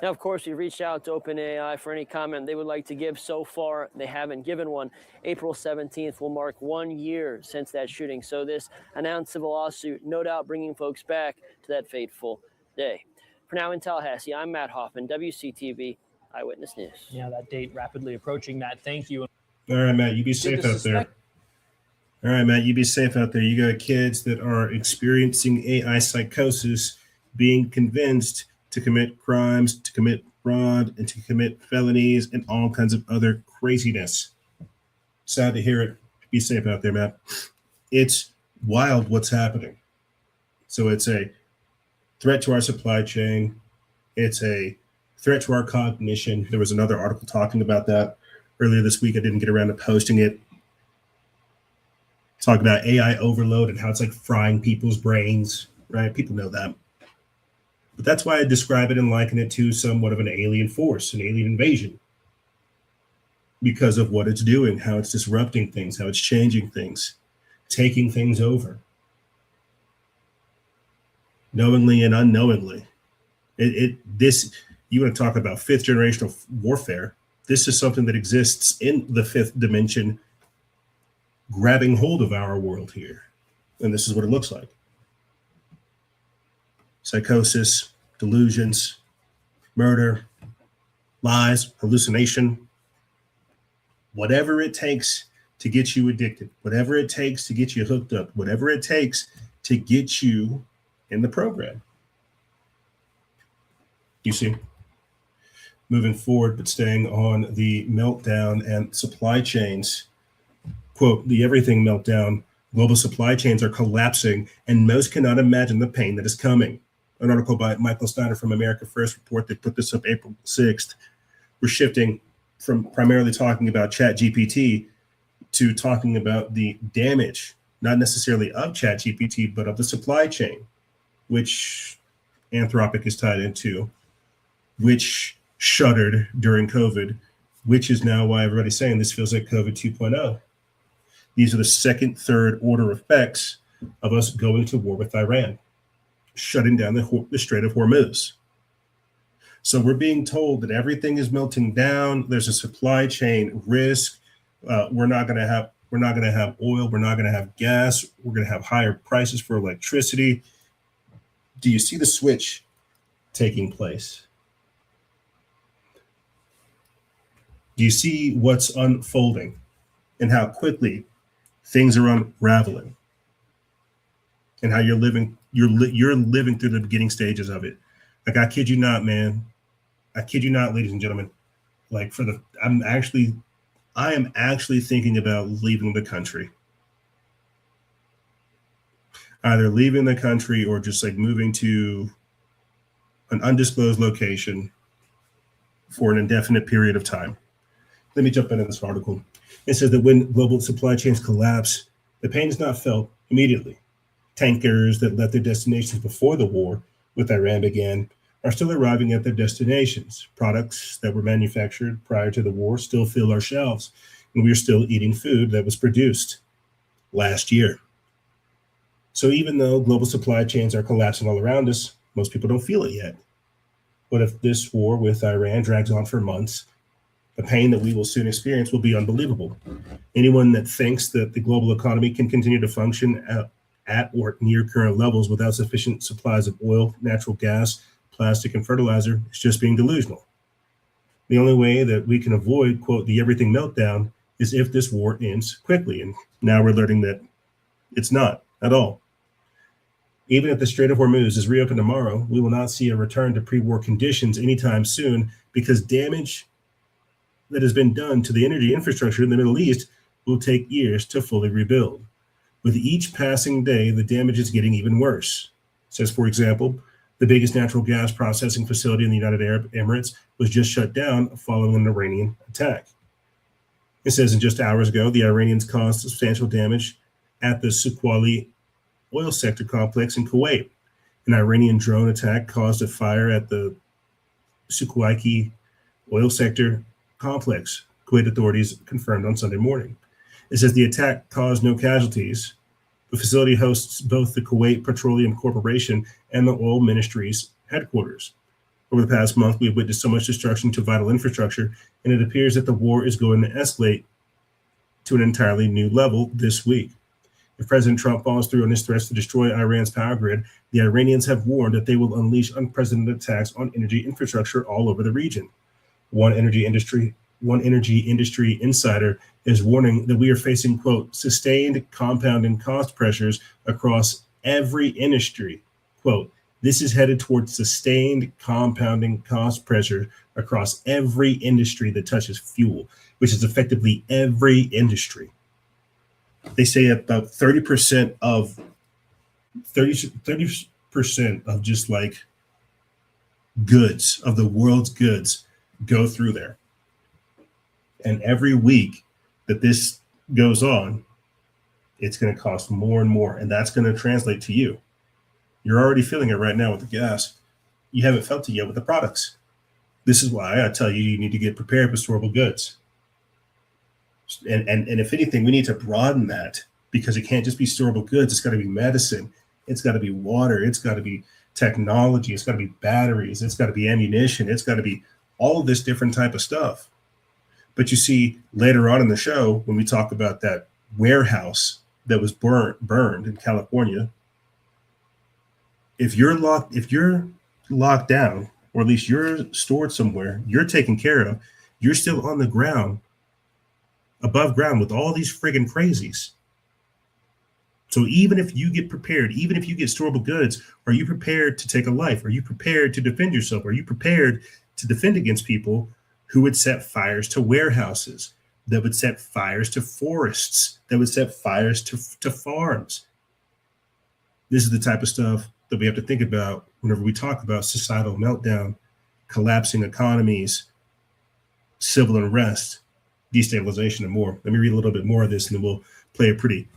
Now, of course, we've reached out to OpenAI for any comment they would like to give. So far, they haven't given one. April 17th will mark 1 year since that shooting. So this announced civil lawsuit, no doubt bringing folks back to that fateful day. For now in Tallahassee, I'm Matt Hoffman, WCTV Eyewitness News. Yeah, that date rapidly approaching, Matt. Thank you. All right, Matt, you be safe out there. All right, Matt, you be safe out there. You got kids that are experiencing AI psychosis, being convinced to commit crimes, to commit fraud, and to commit felonies and all kinds of other craziness. Sad to hear it. Be safe out there, Matt. It's wild what's happening. So it's a threat to our supply chain. It's a threat to our cognition. There was another article talking about that earlier this week. I didn't get around to posting it. Talk about AI overload and how it's like frying people's brains, right? People know that. But that's why I describe it and liken it to somewhat of an alien force, an alien invasion, because of what it's doing, how it's disrupting things, how it's changing things, taking things over, knowingly and unknowingly. This, you want to talk about fifth generational warfare. This is something that exists in the fifth dimension, grabbing hold of our world here. And this is what it looks like. Psychosis, delusions, murder, lies, hallucination, whatever it takes to get you addicted, whatever it takes to get you hooked up, whatever it takes to get you in the program. You see, moving forward, but staying on the meltdown and supply chains, quote, the everything meltdown, global supply chains are collapsing and most cannot imagine the pain that is coming. An article by Michael Steiner from America First Report, they put this up April 6th. We're shifting from primarily talking about ChatGPT to talking about the damage, not necessarily of ChatGPT, but of the supply chain, which Anthropic is tied into, which shuddered during COVID, which is now why everybody's saying this feels like COVID 2.0. These are the second, third order effects of us going to war with Iran, shutting down the Strait of Hormuz. So we're being told that everything is melting down. There's a supply chain risk. We're not going to have oil. We're not going to have gas. We're going to have higher prices for electricity. Do you see the switch taking place? Do you see what's unfolding and how quickly things are unraveling and how you're living through the beginning stages of it? Like, I kid you not, man. I kid you not, ladies and gentlemen. Like, I am actually thinking about leaving the country. Either leaving the country or just like moving to an undisclosed location for an indefinite period of time. Let me jump into this article. It says that when global supply chains collapse, the pain is not felt immediately. Tankers that left their destinations before the war with Iran began are still arriving at their destinations. Products that were manufactured prior to the war still fill our shelves, and we are still eating food that was produced last year. So even though global supply chains are collapsing all around us, most people don't feel it yet. What if this war with Iran drags on for months The pain that we will soon experience will be unbelievable. Anyone that thinks that the global economy can continue to function at or near current levels without sufficient supplies of oil, natural gas, plastic, and fertilizer is just being delusional. The only way that we can avoid, quote, the everything meltdown is if this war ends quickly. And now we're learning that it's not at all. Even if the Strait of Hormuz is reopened tomorrow, we will not see a return to pre-war conditions anytime soon, because damage that has been done to the energy infrastructure in the Middle East will take years to fully rebuild. With each passing day, the damage is getting even worse. It says, for example, the biggest natural gas processing facility in the United Arab Emirates was just shut down following an Iranian attack. It says, in just hours ago, the Iranians caused substantial damage at the Suqali oil sector complex in Kuwait. An Iranian drone attack caused a fire at the Suqali oil sector complex, Kuwait authorities confirmed on Sunday morning. It says the attack caused no casualties. The facility hosts both the Kuwait Petroleum Corporation and the oil ministry's headquarters. Over the past month, we have witnessed so much destruction to vital infrastructure, and it appears that the war is going to escalate to an entirely new level this week. If President Trump follows through on his threats to destroy Iran's power grid, the Iranians have warned that they will unleash unprecedented attacks on energy infrastructure all over the region. One energy industry insider is warning that we are facing, quote, sustained compounding cost pressures across every industry. Quote, this is headed towards sustained compounding cost pressure across every industry that touches fuel, which is effectively every industry. They say about 30% of just like goods, of the world's goods, go through there. And every week that this goes on, it's going to cost more and more. And that's going to translate to you. You're already feeling it right now with the gas. You haven't felt it yet with the products. This is why I tell you, you need to get prepared with storable goods. And if anything, we need to broaden that, because it can't just be storable goods. It's got to be medicine. It's got to be water. It's got to be technology. It's got to be batteries. It's got to be ammunition. It's got to be all of this different type of stuff. But you see, later on in the show, when we talk about that warehouse that was burned in California, if you're locked down, or at least you're stored somewhere, you're taken care of, you're still on the ground, above ground with all these friggin' crazies. So even if you get prepared, even if you get storable goods, are you prepared to take a life? Are you prepared to defend yourself? Are you prepared to defend against people who would set fires to warehouses, that would set fires to forests, that would set fires to farms? This is the type of stuff that we have to think about whenever we talk about societal meltdown, collapsing economies, civil unrest, destabilization, and more. Let me read a little bit more of this, and then we'll play a pretty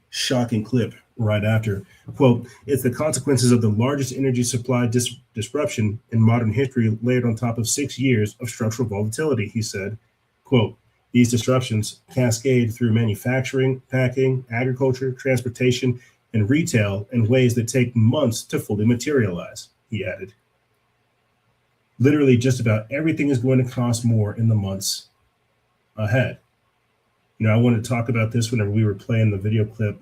shocking clip right after. Quote, it's the consequences of the largest energy supply disruption in modern history layered on top of 6 years of structural volatility, he said. Quote, these disruptions cascade through manufacturing, packing, agriculture, transportation, and retail in ways that take months to fully materialize, he added. Literally just about everything is going to cost more in the months ahead. You know, I wanted to talk about this whenever we were playing the video clip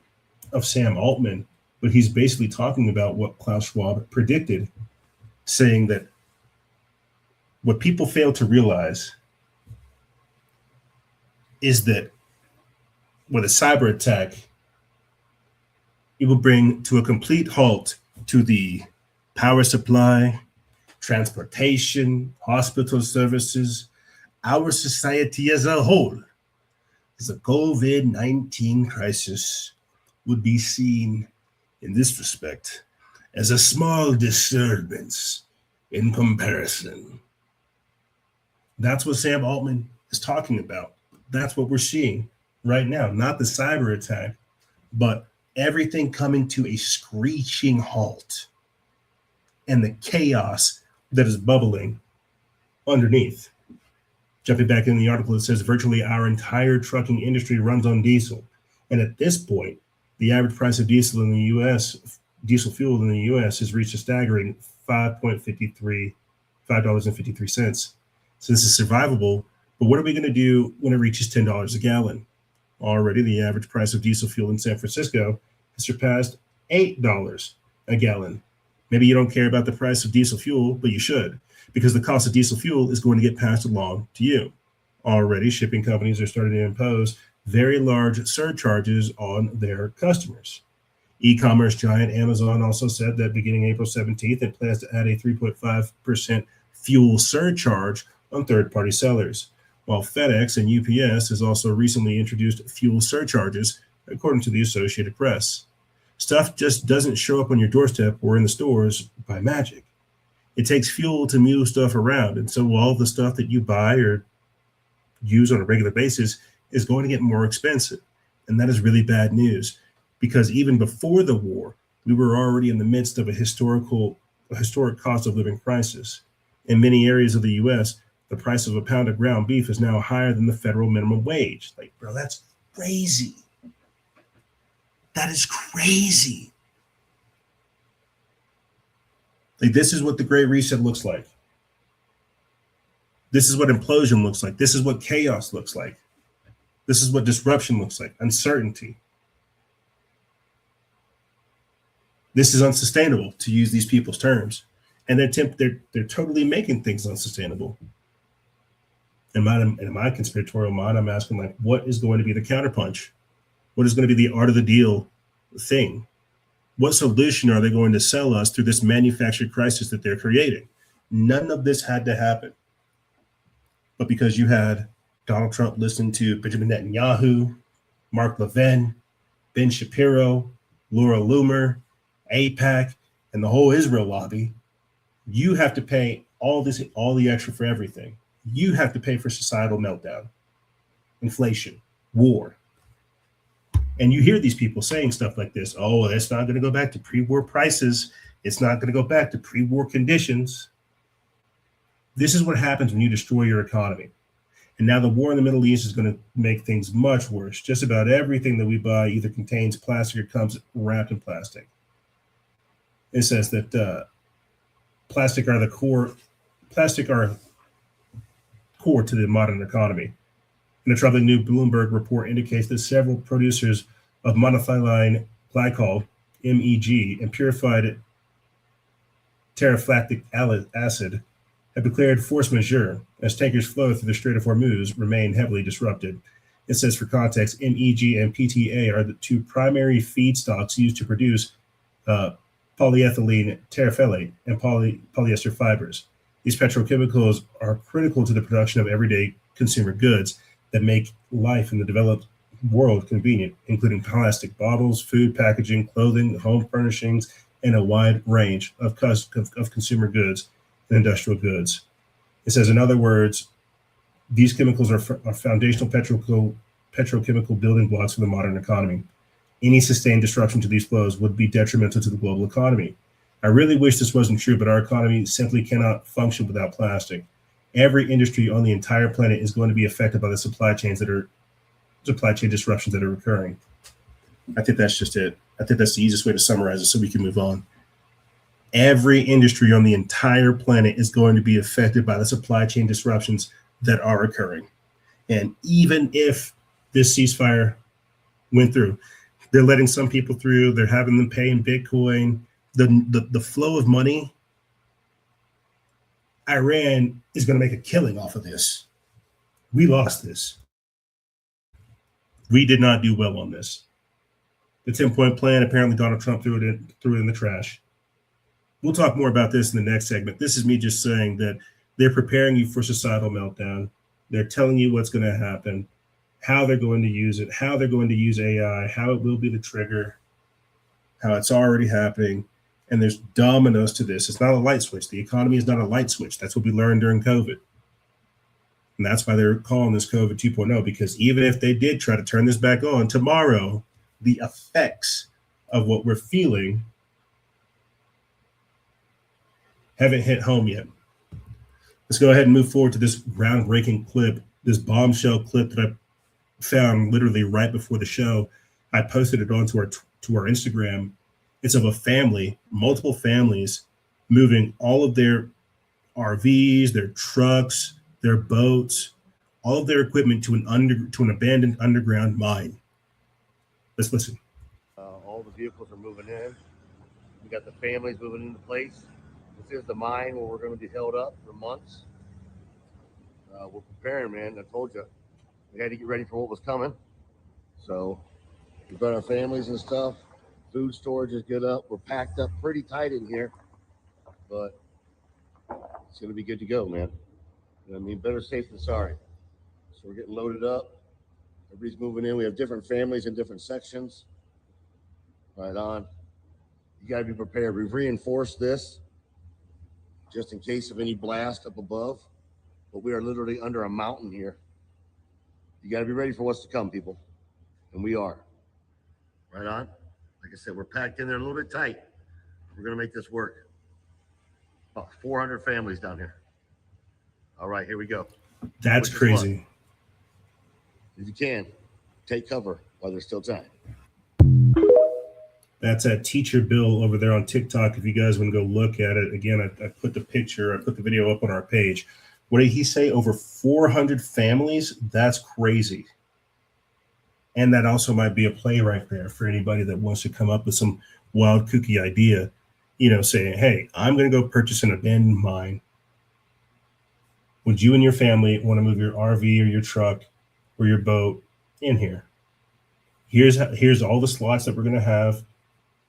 of Sam Altman, but he's basically talking about what Klaus Schwab predicted, saying that what people fail to realize is that with a cyber attack, it will bring to a complete halt to the power supply, transportation, hospital services, our society as a whole. The COVID-19 crisis would be seen in this respect as a small disturbance in comparison. That's what Sam Altman is talking about. That's what we're seeing right now, not the cyber attack, but everything coming to a screeching halt and the chaos that is bubbling underneath. Jumping back in the article, it says virtually our entire trucking industry runs on diesel. And at this point, the average price of diesel in the U.S., diesel fuel in the U.S. has reached a staggering $5.53. So this is survivable But what are we going to do when it reaches $10 a gallon? Already, the average price of diesel fuel in San Francisco has surpassed $8 a gallon. Maybe you don't care about the price of diesel fuel, but you should, because the cost of diesel fuel is going to get passed along to you. Already, shipping companies are starting to impose very large surcharges on their customers. E-commerce giant Amazon also said that beginning April 17th, it plans to add a 3.5% fuel surcharge on third-party sellers, while FedEx and UPS has also recently introduced fuel surcharges, according to the Associated Press. Stuff just doesn't show up on your doorstep or in the stores by magic. It takes fuel to move stuff around, and so all the stuff that you buy or use on a regular basis is going to get more expensive. And that is really bad news, because even before the war, we were already in the midst of a historic cost of living crisis. In many areas of the U.S., the price of a pound of ground beef is now higher than the federal minimum wage. Like, bro, that's crazy. That is crazy. Like, this is what the Great Reset looks like. This is what implosion looks like. This is what chaos looks like. This is what disruption looks like. Uncertainty. This is unsustainable, to use these people's terms. And they're totally making things unsustainable. In my conspiratorial mind, I'm asking, like, what is going to be the counterpunch? What is going to be the art of the deal thing? What solution are they going to sell us through this manufactured crisis that they're creating? None of this had to happen. But because you had Donald Trump listening to Benjamin Netanyahu, Mark Levin, Ben Shapiro, Laura Loomer, AIPAC, and the whole Israel lobby, you have to pay all the extra for everything. You have to pay for societal meltdown, inflation, war. And you hear these people saying stuff like this. Oh, it's not going to go back to pre-war prices. It's not going to go back to pre-war conditions. This is what happens when you destroy your economy. And now the war in the Middle East is going to make things much worse. Just about everything that we buy either contains plastic or comes wrapped in plastic. It says that plastic are core to the modern economy. And a troubling new Bloomberg report indicates that several producers of monoethylene glycol, MEG, and purified terephthalic acid have declared force majeure as tankers flow through the Strait of Hormuz remain heavily disrupted. It says, for context, MEG and PTA are the two primary feedstocks used to produce polyethylene terephthalate and polyester fibers. These petrochemicals are critical to the production of everyday consumer goods that make life in the developed world convenient, including plastic bottles, food packaging, clothing, home furnishings, and a wide range of consumer goods and industrial goods. It says, in other words, these chemicals are foundational petrochemical building blocks for the modern economy. Any sustained disruption to these flows would be detrimental to the global economy. I really wish this wasn't true, but our economy simply cannot function without plastic. Every industry on the entire planet is going to be affected by the supply chain disruptions that are occurring. I think that's just it. I think that's the easiest way to summarize it so we can move on. Every industry on the entire planet is going to be affected by the supply chain disruptions that are occurring. And even if this ceasefire went through, they're letting some people through, they're having them pay in Bitcoin. The flow of money, Iran is going to make a killing off of this. We lost this. We did not do well on this. The 10-point plan, apparently Donald Trump threw it in the trash. We'll talk more about this in the next segment. This is me just saying that they're preparing you for societal meltdown. They're telling you what's going to happen, how they're going to use it, how they're going to use AI, how it will be the trigger, how it's already happening. And there's dominoes to this. It's not a light switch. The economy is not a light switch. That's what we learned during COVID. And that's why they're calling this COVID 2.0, because even if they did try to turn this back on tomorrow, the effects of what we're feeling haven't hit home yet. Let's go ahead and move forward to this groundbreaking clip, this bombshell clip that I found literally right before the show. I posted it onto our Instagram. It's of a family, multiple families, moving all of their RVs, their trucks, their boats, all of their equipment to an abandoned underground mine. Let's listen. All the vehicles are moving in. We got the families moving into place. This is the mine where we're going to be held up for months. We're preparing, man. I told you, we had to get ready for what was coming. So we've got our families and stuff. Food storage is good up. We're packed up pretty tight in here, but it's going to be good to go, man. You know what I mean? Better safe than sorry. So we're getting loaded up. Everybody's moving in. We have different families in different sections. Right on. You got to be prepared. We've reinforced this just in case of any blast up above. But we are literally under a mountain here. You got to be ready for what's to come, people. And we are. Right on. Like I said, we're packed in there a little bit tight. We're going to make this work. About 400 families down here. All right, here we go. That's crazy. If you can, take cover while there's still time. That's at Teacher Bill over there on TikTok. If you guys want to go look at it, again, I put the video up on our page. What did he say? Over 400 families? That's crazy. And that also might be a play right there for anybody that wants to come up with some wild kooky idea, you know, saying, hey, I'm going to go purchase an abandoned mine. Would you and your family want to move your RV or your truck or your boat in here? Here's all the slots that we're going to have.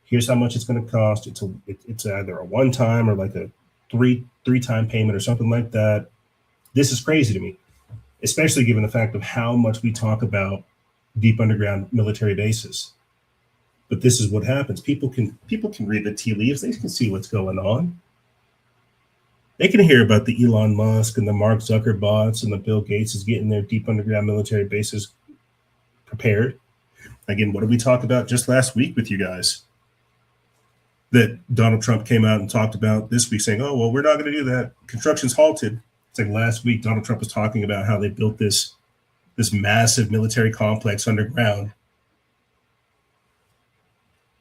Here's how much it's going to cost. It's either a one-time or like a three-time payment or something like that. This is crazy to me, especially given the fact of how much we talk about deep underground military bases. But this is what happens. People can read the tea leaves. They can see what's going on. They can hear about the Elon Musk and the Mark Zuckerberg bots and the Bill Gates is getting their deep underground military bases prepared. Again, what did we talk about just last week with you guys? That Donald Trump came out and talked about this week saying, oh, well, we're not going to do that. Construction's halted. It's like last week, Donald Trump was talking about how they built this massive military complex underground.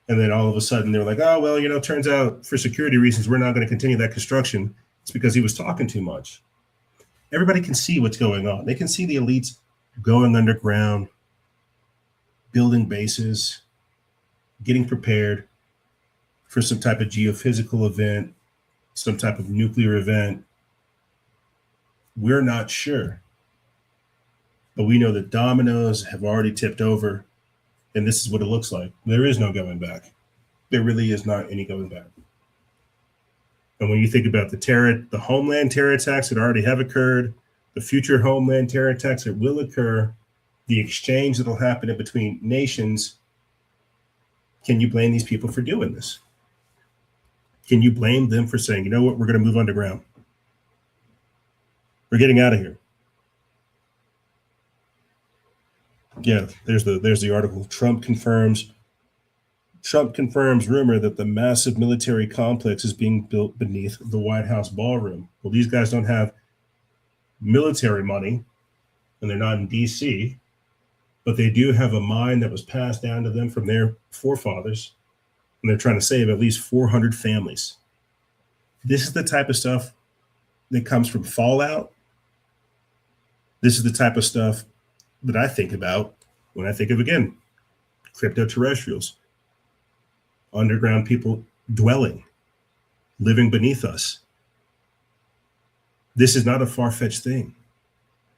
And then all of a sudden they were like, oh, well, you know, turns out for security reasons, we're not going to continue that construction. It's because he was talking too much. Everybody can see what's going on. They can see the elites going underground, building bases, getting prepared for some type of geophysical event, some type of nuclear event. We're not sure. But we know that dominoes have already tipped over, and this is what it looks like. There is no going back. There really is not any going back. And when you think about the homeland terror attacks that already have occurred, the future homeland terror attacks that will occur, the exchange that will happen in between nations, can you blame these people for doing this? Can you blame them for saying, you know what, we're going to move underground? We're getting out of here. Yeah, there's the article. Trump confirms rumor that the massive military complex is being built beneath the White House ballroom. Well, these guys don't have military money, and they're not in DC, but they do have a mine that was passed down to them from their forefathers, and they're trying to save at least 400 families. This is the type of stuff that comes from fallout. This is the type of stuff that I think about when I think of, again, crypto-terrestrials, underground people dwelling, living beneath us. This is not a far-fetched thing.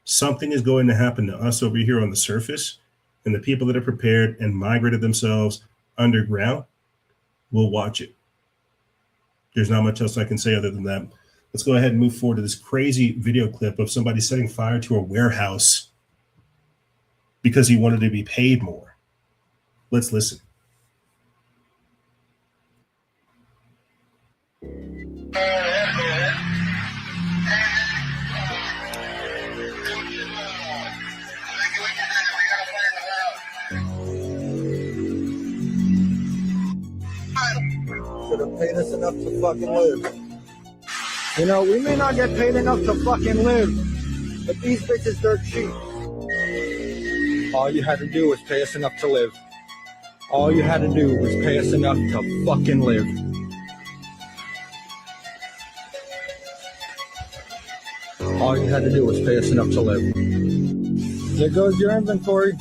Something is going to happen to us over here on the surface, and the people that are prepared and migrated themselves underground will watch it. There's not much else I can say other than that. Let's go ahead and move forward to this crazy video clip of somebody setting fire to a warehouse because he wanted to be paid more. Let's listen. Should have paid us enough to fucking live. You know, we may not get paid enough to fucking live, but these bitches, they're cheap. All you had to do was pay us enough to live. All you had to do was pay us enough to fucking live. All you had to do was pay us enough to live. There goes your inventory.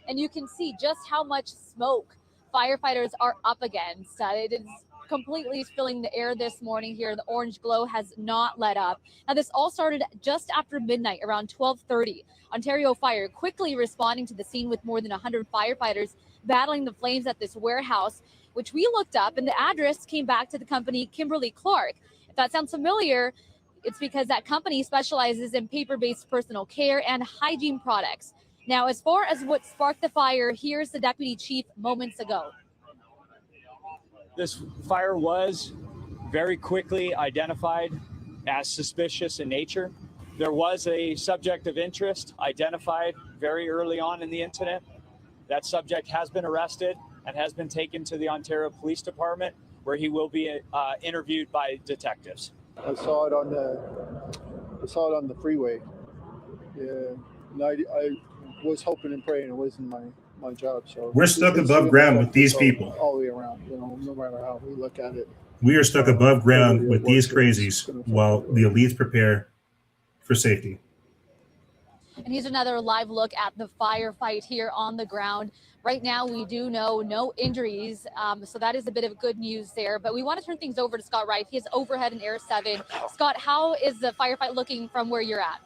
And you can see just how much smoke firefighters are up against. It is completely filling the air this morning here. The orange glow has not let up. Now, this all started just after midnight, around 12:30. Ontario Fire quickly responding to the scene with more than 100 firefighters battling the flames at this warehouse, which we looked up, and the address came back to the company Kimberly-Clark. If that sounds familiar, it's because that company specializes in paper-based personal care and hygiene products. Now, as far as what sparked the fire, here's the deputy chief moments ago. This fire was very quickly identified as suspicious in nature. There was a subject of interest identified very early on in the incident. That subject has been arrested and has been taken to the Ontario Police Department, where he will be interviewed by detectives. I saw it on the freeway. Yeah, and I was hoping and praying it wasn't my job. So we're stuck above ground with these people all the way around. No matter how we look at it, we are stuck above ground with these crazies while the elites prepare for safety. And here's another live look at the firefight here on the ground. Right now, we do know no injuries, so that is a bit of good news there. But we want to turn things over to Scott Wright. He is overhead in Air 7. Scott, how is the firefight looking from where you're at?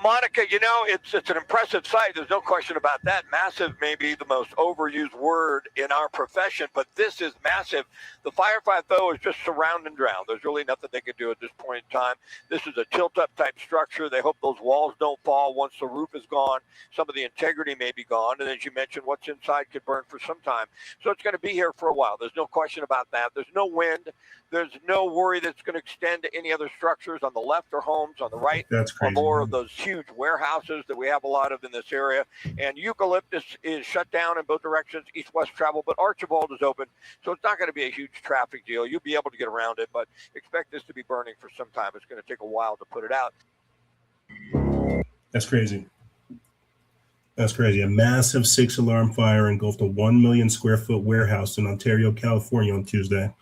Monica, it's an impressive sight. There's no question about that. Massive may be the most overused word in our profession, but this is massive. The firefight, though, is just surround and drown. There's really nothing they can do at this point in time. This is a tilt-up type structure. They hope those walls don't fall once the roof is gone. Some of the integrity may be gone, and as you mentioned, what's inside could burn for some time. So it's going to be here for a while. There's no question about that. There's no wind. There's no worry that it's going to extend to any other structures on the left or homes on the right. That's crazy. Or more of those huge warehouses that we have a lot of in this area. And Eucalyptus is shut down in both directions, east-west travel, but Archibald is open. So it's not going to be a huge traffic deal. You'll be able to get around it, but expect this to be burning for some time. It's going to take a while to put it out. That's crazy. That's crazy. A massive 6-alarm fire engulfed a 1 million square foot warehouse in Ontario, California on Tuesday.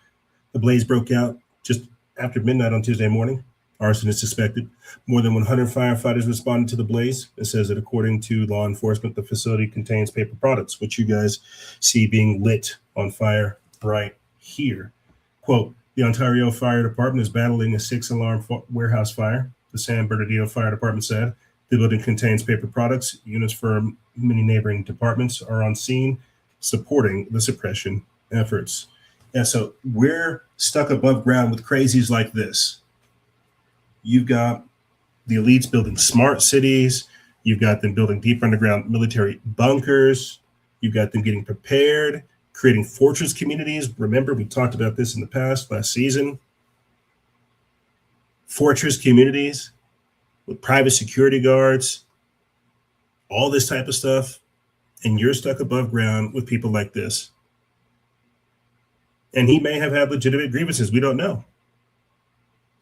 The blaze broke out just after midnight on Tuesday morning. Arson is suspected. More than 100 firefighters responded to the blaze. It says that according to law enforcement, the facility contains paper products, which you guys see being lit on fire right here. Quote, the Ontario Fire Department is battling a 6-alarm warehouse fire. The San Bernardino Fire Department said the building contains paper products. Units from many neighboring departments are on scene supporting the suppression efforts. Yeah, so we're stuck above ground with crazies like this. You've got the elites building smart cities. You've got them building deep underground military bunkers. You've got them getting prepared, creating fortress communities. Remember, we talked about this in the past, last season. Fortress communities with private security guards, all this type of stuff. And you're stuck above ground with people like this. And he may have had legitimate grievances. We don't know.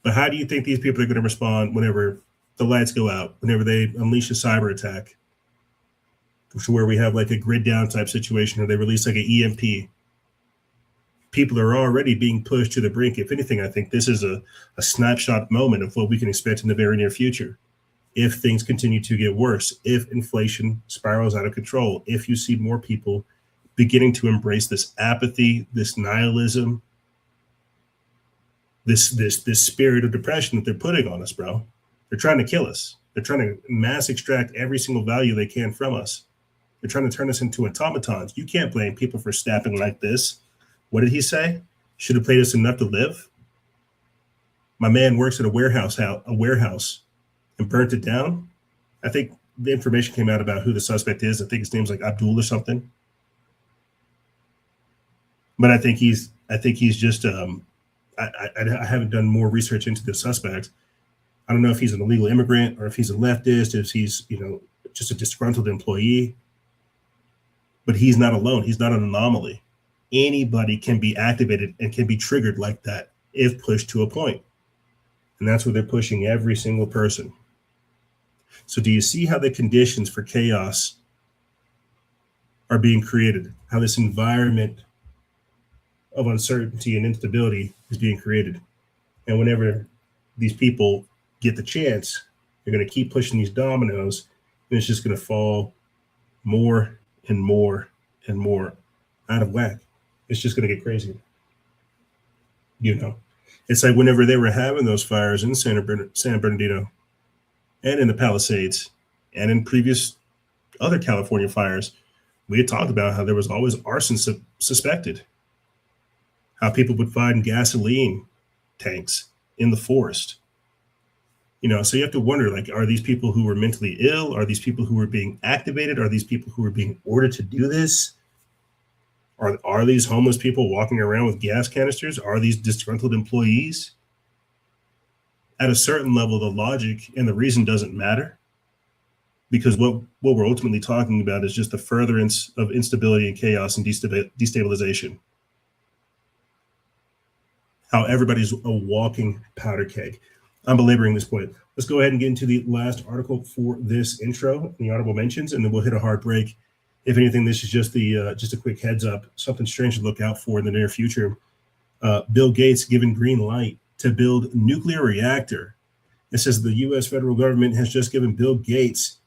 But how do you think these people are going to respond whenever the lights go out, whenever they unleash a cyber attack, where we have like a grid down type situation, or they release like an EMP? People are already being pushed to the brink. If anything, I think this is a snapshot moment of what we can expect in the very near future. If things continue to get worse, if inflation spirals out of control, if you see more people beginning to embrace this apathy, this nihilism, this spirit of depression that they're putting on us, bro. They're trying to kill us. They're trying to mass extract every single value they can from us. They're trying to turn us into automatons. You can't blame people for snapping like this. What did he say? Should have paid us enough to live. My man works at a warehouse and burnt it down. I think the information came out about who the suspect is. I think his name's like Abdul or something. But I think he's just I haven't done more research into the suspect. I don't know if he's an illegal immigrant or if he's a leftist, if he's, just a disgruntled employee. But he's not alone. He's not an anomaly. Anybody can be activated and can be triggered like that if pushed to a point. And that's where they're pushing every single person. So do you see how the conditions for chaos are being created? How this environment of uncertainty and instability is being created. And whenever these people get the chance You're going to keep pushing these dominoes, and it's just going to fall more and more and more out of whack. It's just going to get crazy. You know, it's like whenever they were having those fires in San Bernardino and in the Palisades and in previous other California fires, we had talked about how there was always arson suspected, how people would find gasoline tanks in the forest. You know, so you have to wonder, like, are these people who were mentally ill? Are these people who were being activated? Are these people who were being ordered to do this? Are these homeless people walking around with gas canisters? Are these disgruntled employees? At a certain level, the logic and the reason doesn't matter, because what we're ultimately talking about is just the furtherance of instability and chaos and destabilization. How everybody's a walking powder keg. I'm belaboring this point. Let's go ahead and get into the last article for this intro, the honorable mentions, and then we'll hit a hard break. If anything, this is just a quick heads up, something strange to look out for in the near future. Bill Gates given green light to build nuclear reactor. It says the U.S. federal government has just given Bill Gates,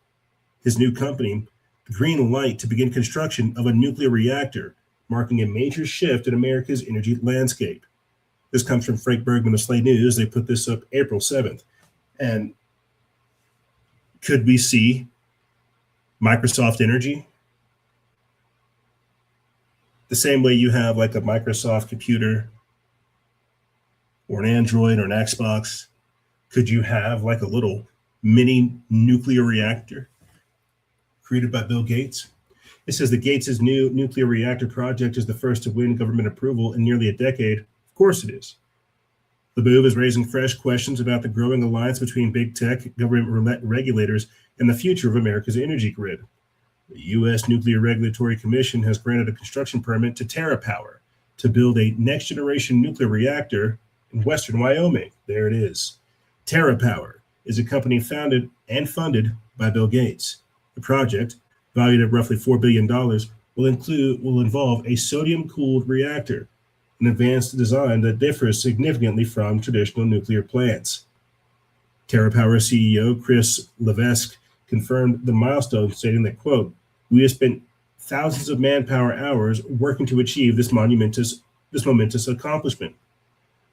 his new company, the green light to begin construction of a nuclear reactor, marking a major shift in America's energy landscape. This comes from Frank Bergman of Slate News. They put this up April 7th. And could we see Microsoft Energy? The same way you have like a Microsoft computer or an Android or an Xbox, could you have like a little mini nuclear reactor created by Bill Gates? It says that Gates' new nuclear reactor project is the first to win government approval in nearly a decade. Of course it is. The move is raising fresh questions about the growing alliance between big tech, government regulators, and the future of America's energy grid. The U.S. Nuclear Regulatory Commission has granted a construction permit to TerraPower to build a next-generation nuclear reactor in western Wyoming. There it is. TerraPower is a company founded and funded by Bill Gates. The project, valued at roughly $4 billion, will involve a sodium-cooled reactor, an advanced design that differs significantly from traditional nuclear plants. TerraPower CEO Chris Levesque confirmed the milestone, stating that, quote, "We have spent thousands of manpower hours working to achieve this momentous accomplishment.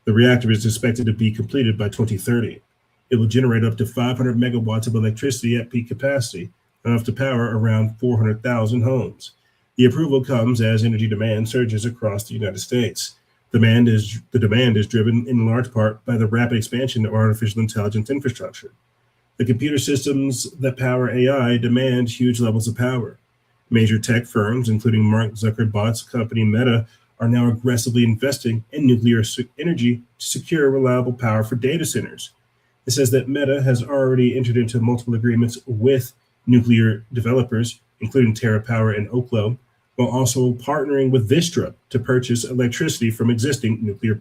The reactor is expected to be completed by 2030. It will generate up to 500 megawatts of electricity at peak capacity, enough to power around 400,000 homes. The approval comes as energy demand surges across the United States. The demand is driven in large part by the rapid expansion of artificial intelligence infrastructure. The computer systems that power AI demand huge levels of power. Major tech firms, including Mark Zuckerberg's company Meta, are now aggressively investing in nuclear energy to secure reliable power for data centers. It says that Meta has already entered into multiple agreements with nuclear developers, including TerraPower and Oklo, while also partnering with Vistra to purchase electricity from existing nuclear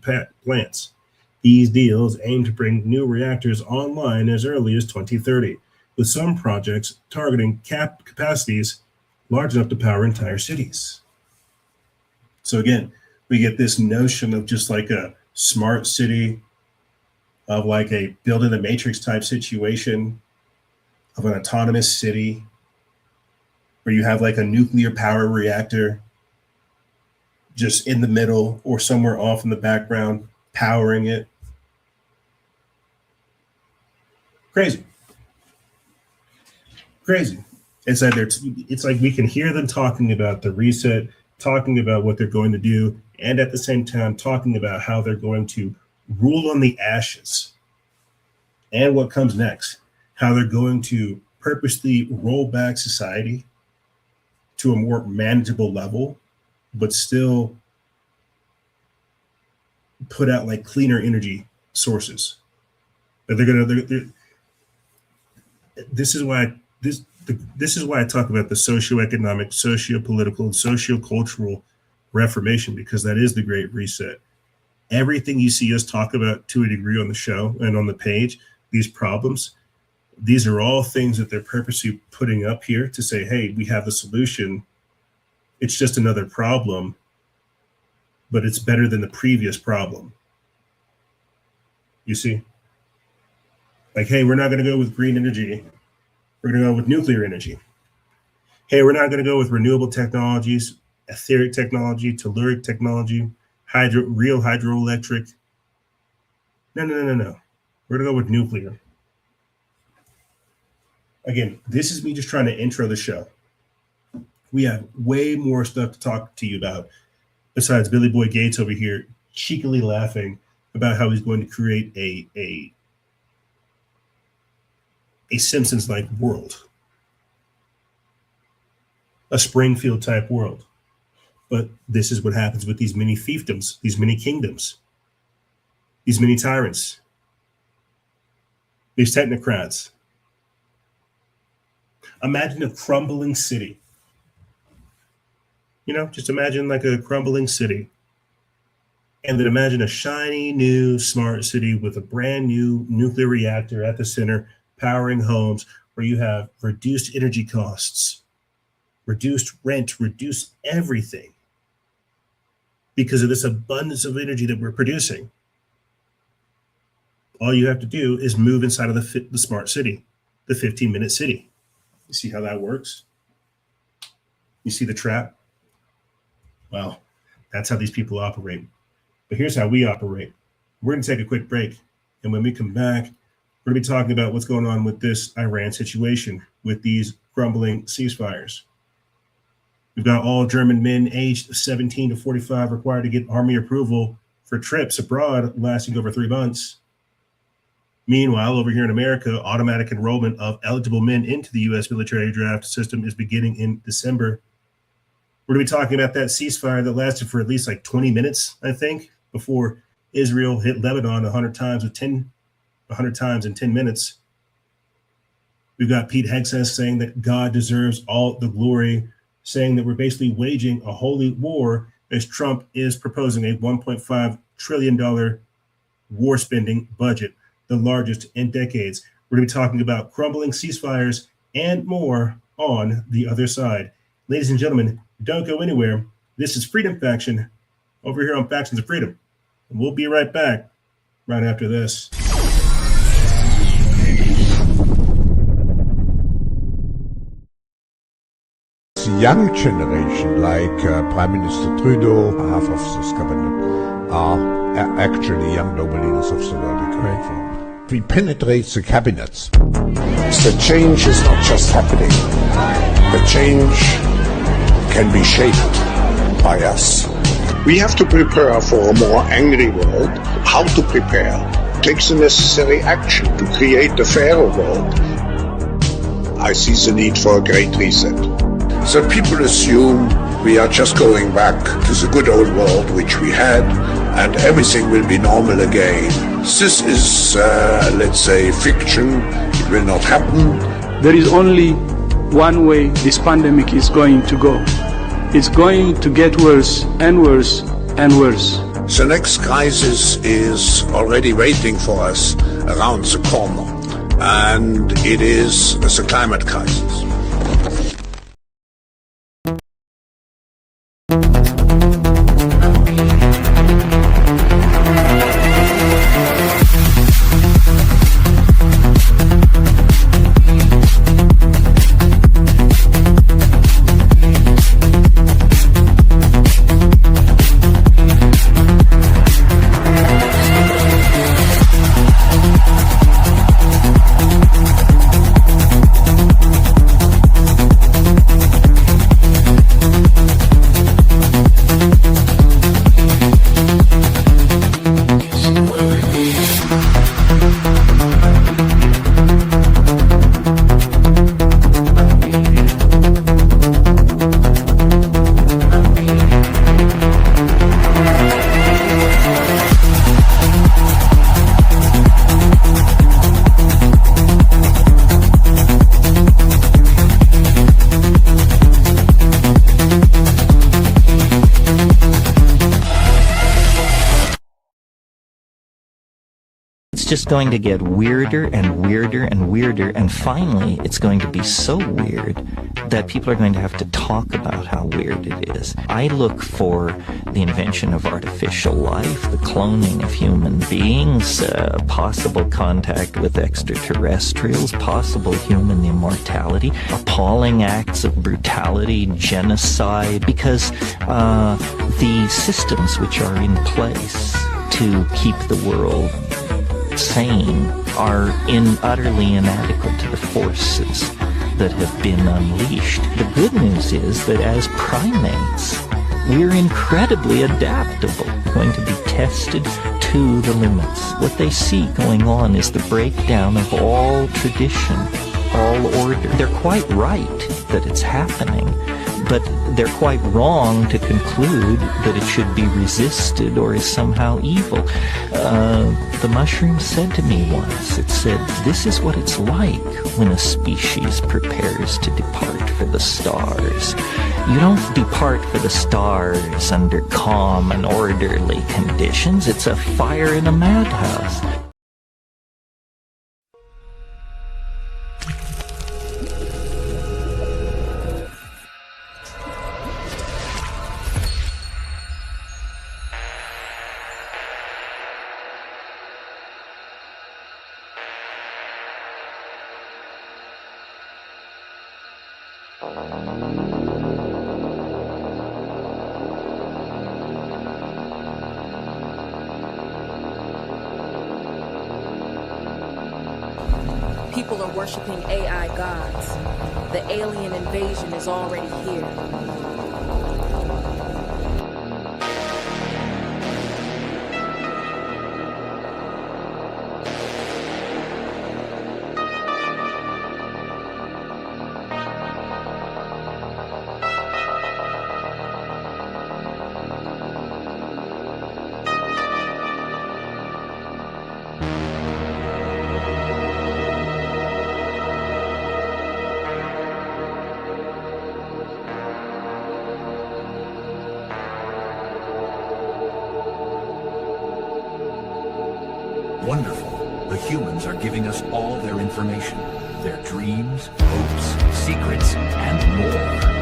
plants. These deals aim to bring new reactors online as early as 2030, with some projects targeting capacities large enough to power entire cities. So again, we get this notion of just like a smart city, of like a build in the matrix type situation, of an autonomous city, where you have like a nuclear power reactor just in the middle or somewhere off in the background, powering it. Crazy. It's like we can hear them talking about the reset, talking about what they're going to do, and at the same time talking about how they're going to rule on the ashes and what comes next, how they're going to purposely roll back society to a more manageable level, but still put out like cleaner energy sources. But this is why I talk about the socioeconomic, socio-political, and socio-cultural reformation, because that is the Great Reset. Everything you see us talk about to a degree on the show and on the page, these problems, these are all things that they're purposely putting up here to say, hey, we have the solution. It's just another problem, but it's better than the previous problem. You see? Like, hey, we're not going to go with green energy. We're going to go with nuclear energy. Hey, we're not going to go with renewable technologies, etheric technology, telluric technology, real hydroelectric. No. We're going to go with nuclear. Again, this is me just trying to intro the show. We have way more stuff to talk to you about besides Billy Boy Gates over here cheekily laughing about how he's going to create a Simpsons-like world, a Springfield-type world. But this is what happens with these mini fiefdoms, these mini kingdoms, these mini tyrants, these technocrats. Imagine a crumbling city. Just imagine like a crumbling city. And then imagine a shiny, new, smart city with a brand new nuclear reactor at the center, powering homes, where you have reduced energy costs, reduced rent, reduced everything because of this abundance of energy that we're producing. All you have to do is move inside of the smart city, the 15-minute city. You see how that works? You see the trap? Well, that's how these people operate. But here's how we operate. We're going to take a quick break. And when we come back, we're going to be talking about what's going on with this Iran situation, with these crumbling ceasefires. We've got all German men aged 17 to 45 required to get army approval for trips abroad lasting over 3 months. Meanwhile, over here in America, automatic enrollment of eligible men into the U.S. military draft system is beginning in December. We're going to be talking about that ceasefire that lasted for at least like 20 minutes, I think, before Israel hit Lebanon 100 times in 10 minutes. We've got Pete Hegseth saying that God deserves all the glory, saying that we're basically waging a holy war as Trump is proposing a $1.5 trillion war spending budget, the largest in decades. We're going to be talking about crumbling ceasefires and more on the other side. Ladies and gentlemen, don't go anywhere. This is Freedom Faction over here on Factions of Freedom. And we'll be right back right after this. The young generation, like Prime Minister Trudeau, half of this cabinet, are actually young noble leaders of the world economic forum. We penetrate the cabinets. The change is not just happening. The change can be shaped by us. We have to prepare for a more angry world. How to prepare? Take the necessary action to create a fairer world. I see the need for a great reset. So people assume we are just going back to the good old world which we had, and everything will be normal again. This is, let's say, fiction. It will not happen. There is only one way this pandemic is going to go. It's going to get worse and worse and worse. The next crisis is already waiting for us around the corner, and it is the climate crisis. just going to get weirder and weirder and weirder, and finally it's going to be so weird that people are going to have to talk about how weird it is. I look for the invention of artificial life, the cloning of human beings, possible contact with extraterrestrials, possible human immortality, appalling acts of brutality, genocide, because the systems which are in place to keep the world sane are utterly inadequate to the forces that have been unleashed. The good news is that as primates, we're incredibly adaptable. We're going to be tested to the limits. What they see going on is the breakdown of all tradition, all order. They're quite right that it's happening, but they're quite wrong to conclude that it should be resisted or is somehow evil. The mushroom said to me once, it said, this is what it's like when a species prepares to depart for the stars. You don't depart for the stars under calm and orderly conditions. It's a fire in a madhouse. People are worshiping AI gods. The alien invasion is already here. Wonderful. The humans are giving us all their information, their dreams, hopes, secrets, and more.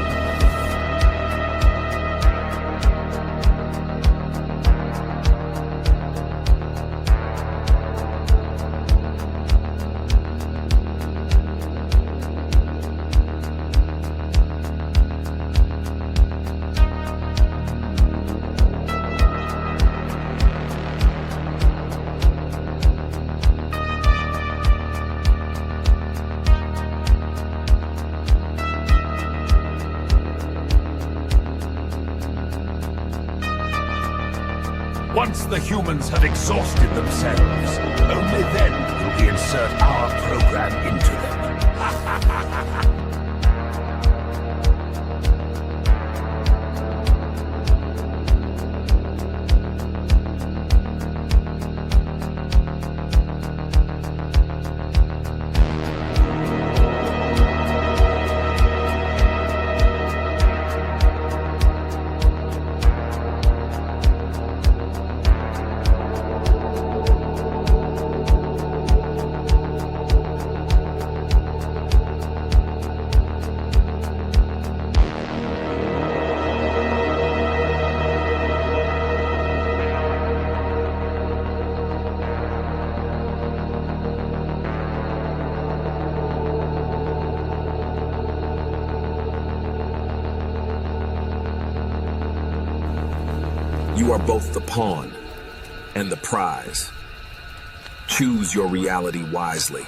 Once the humans have exhausted themselves, only then will we insert our program into them. You are both the pawn and the prize. Choose your reality wisely.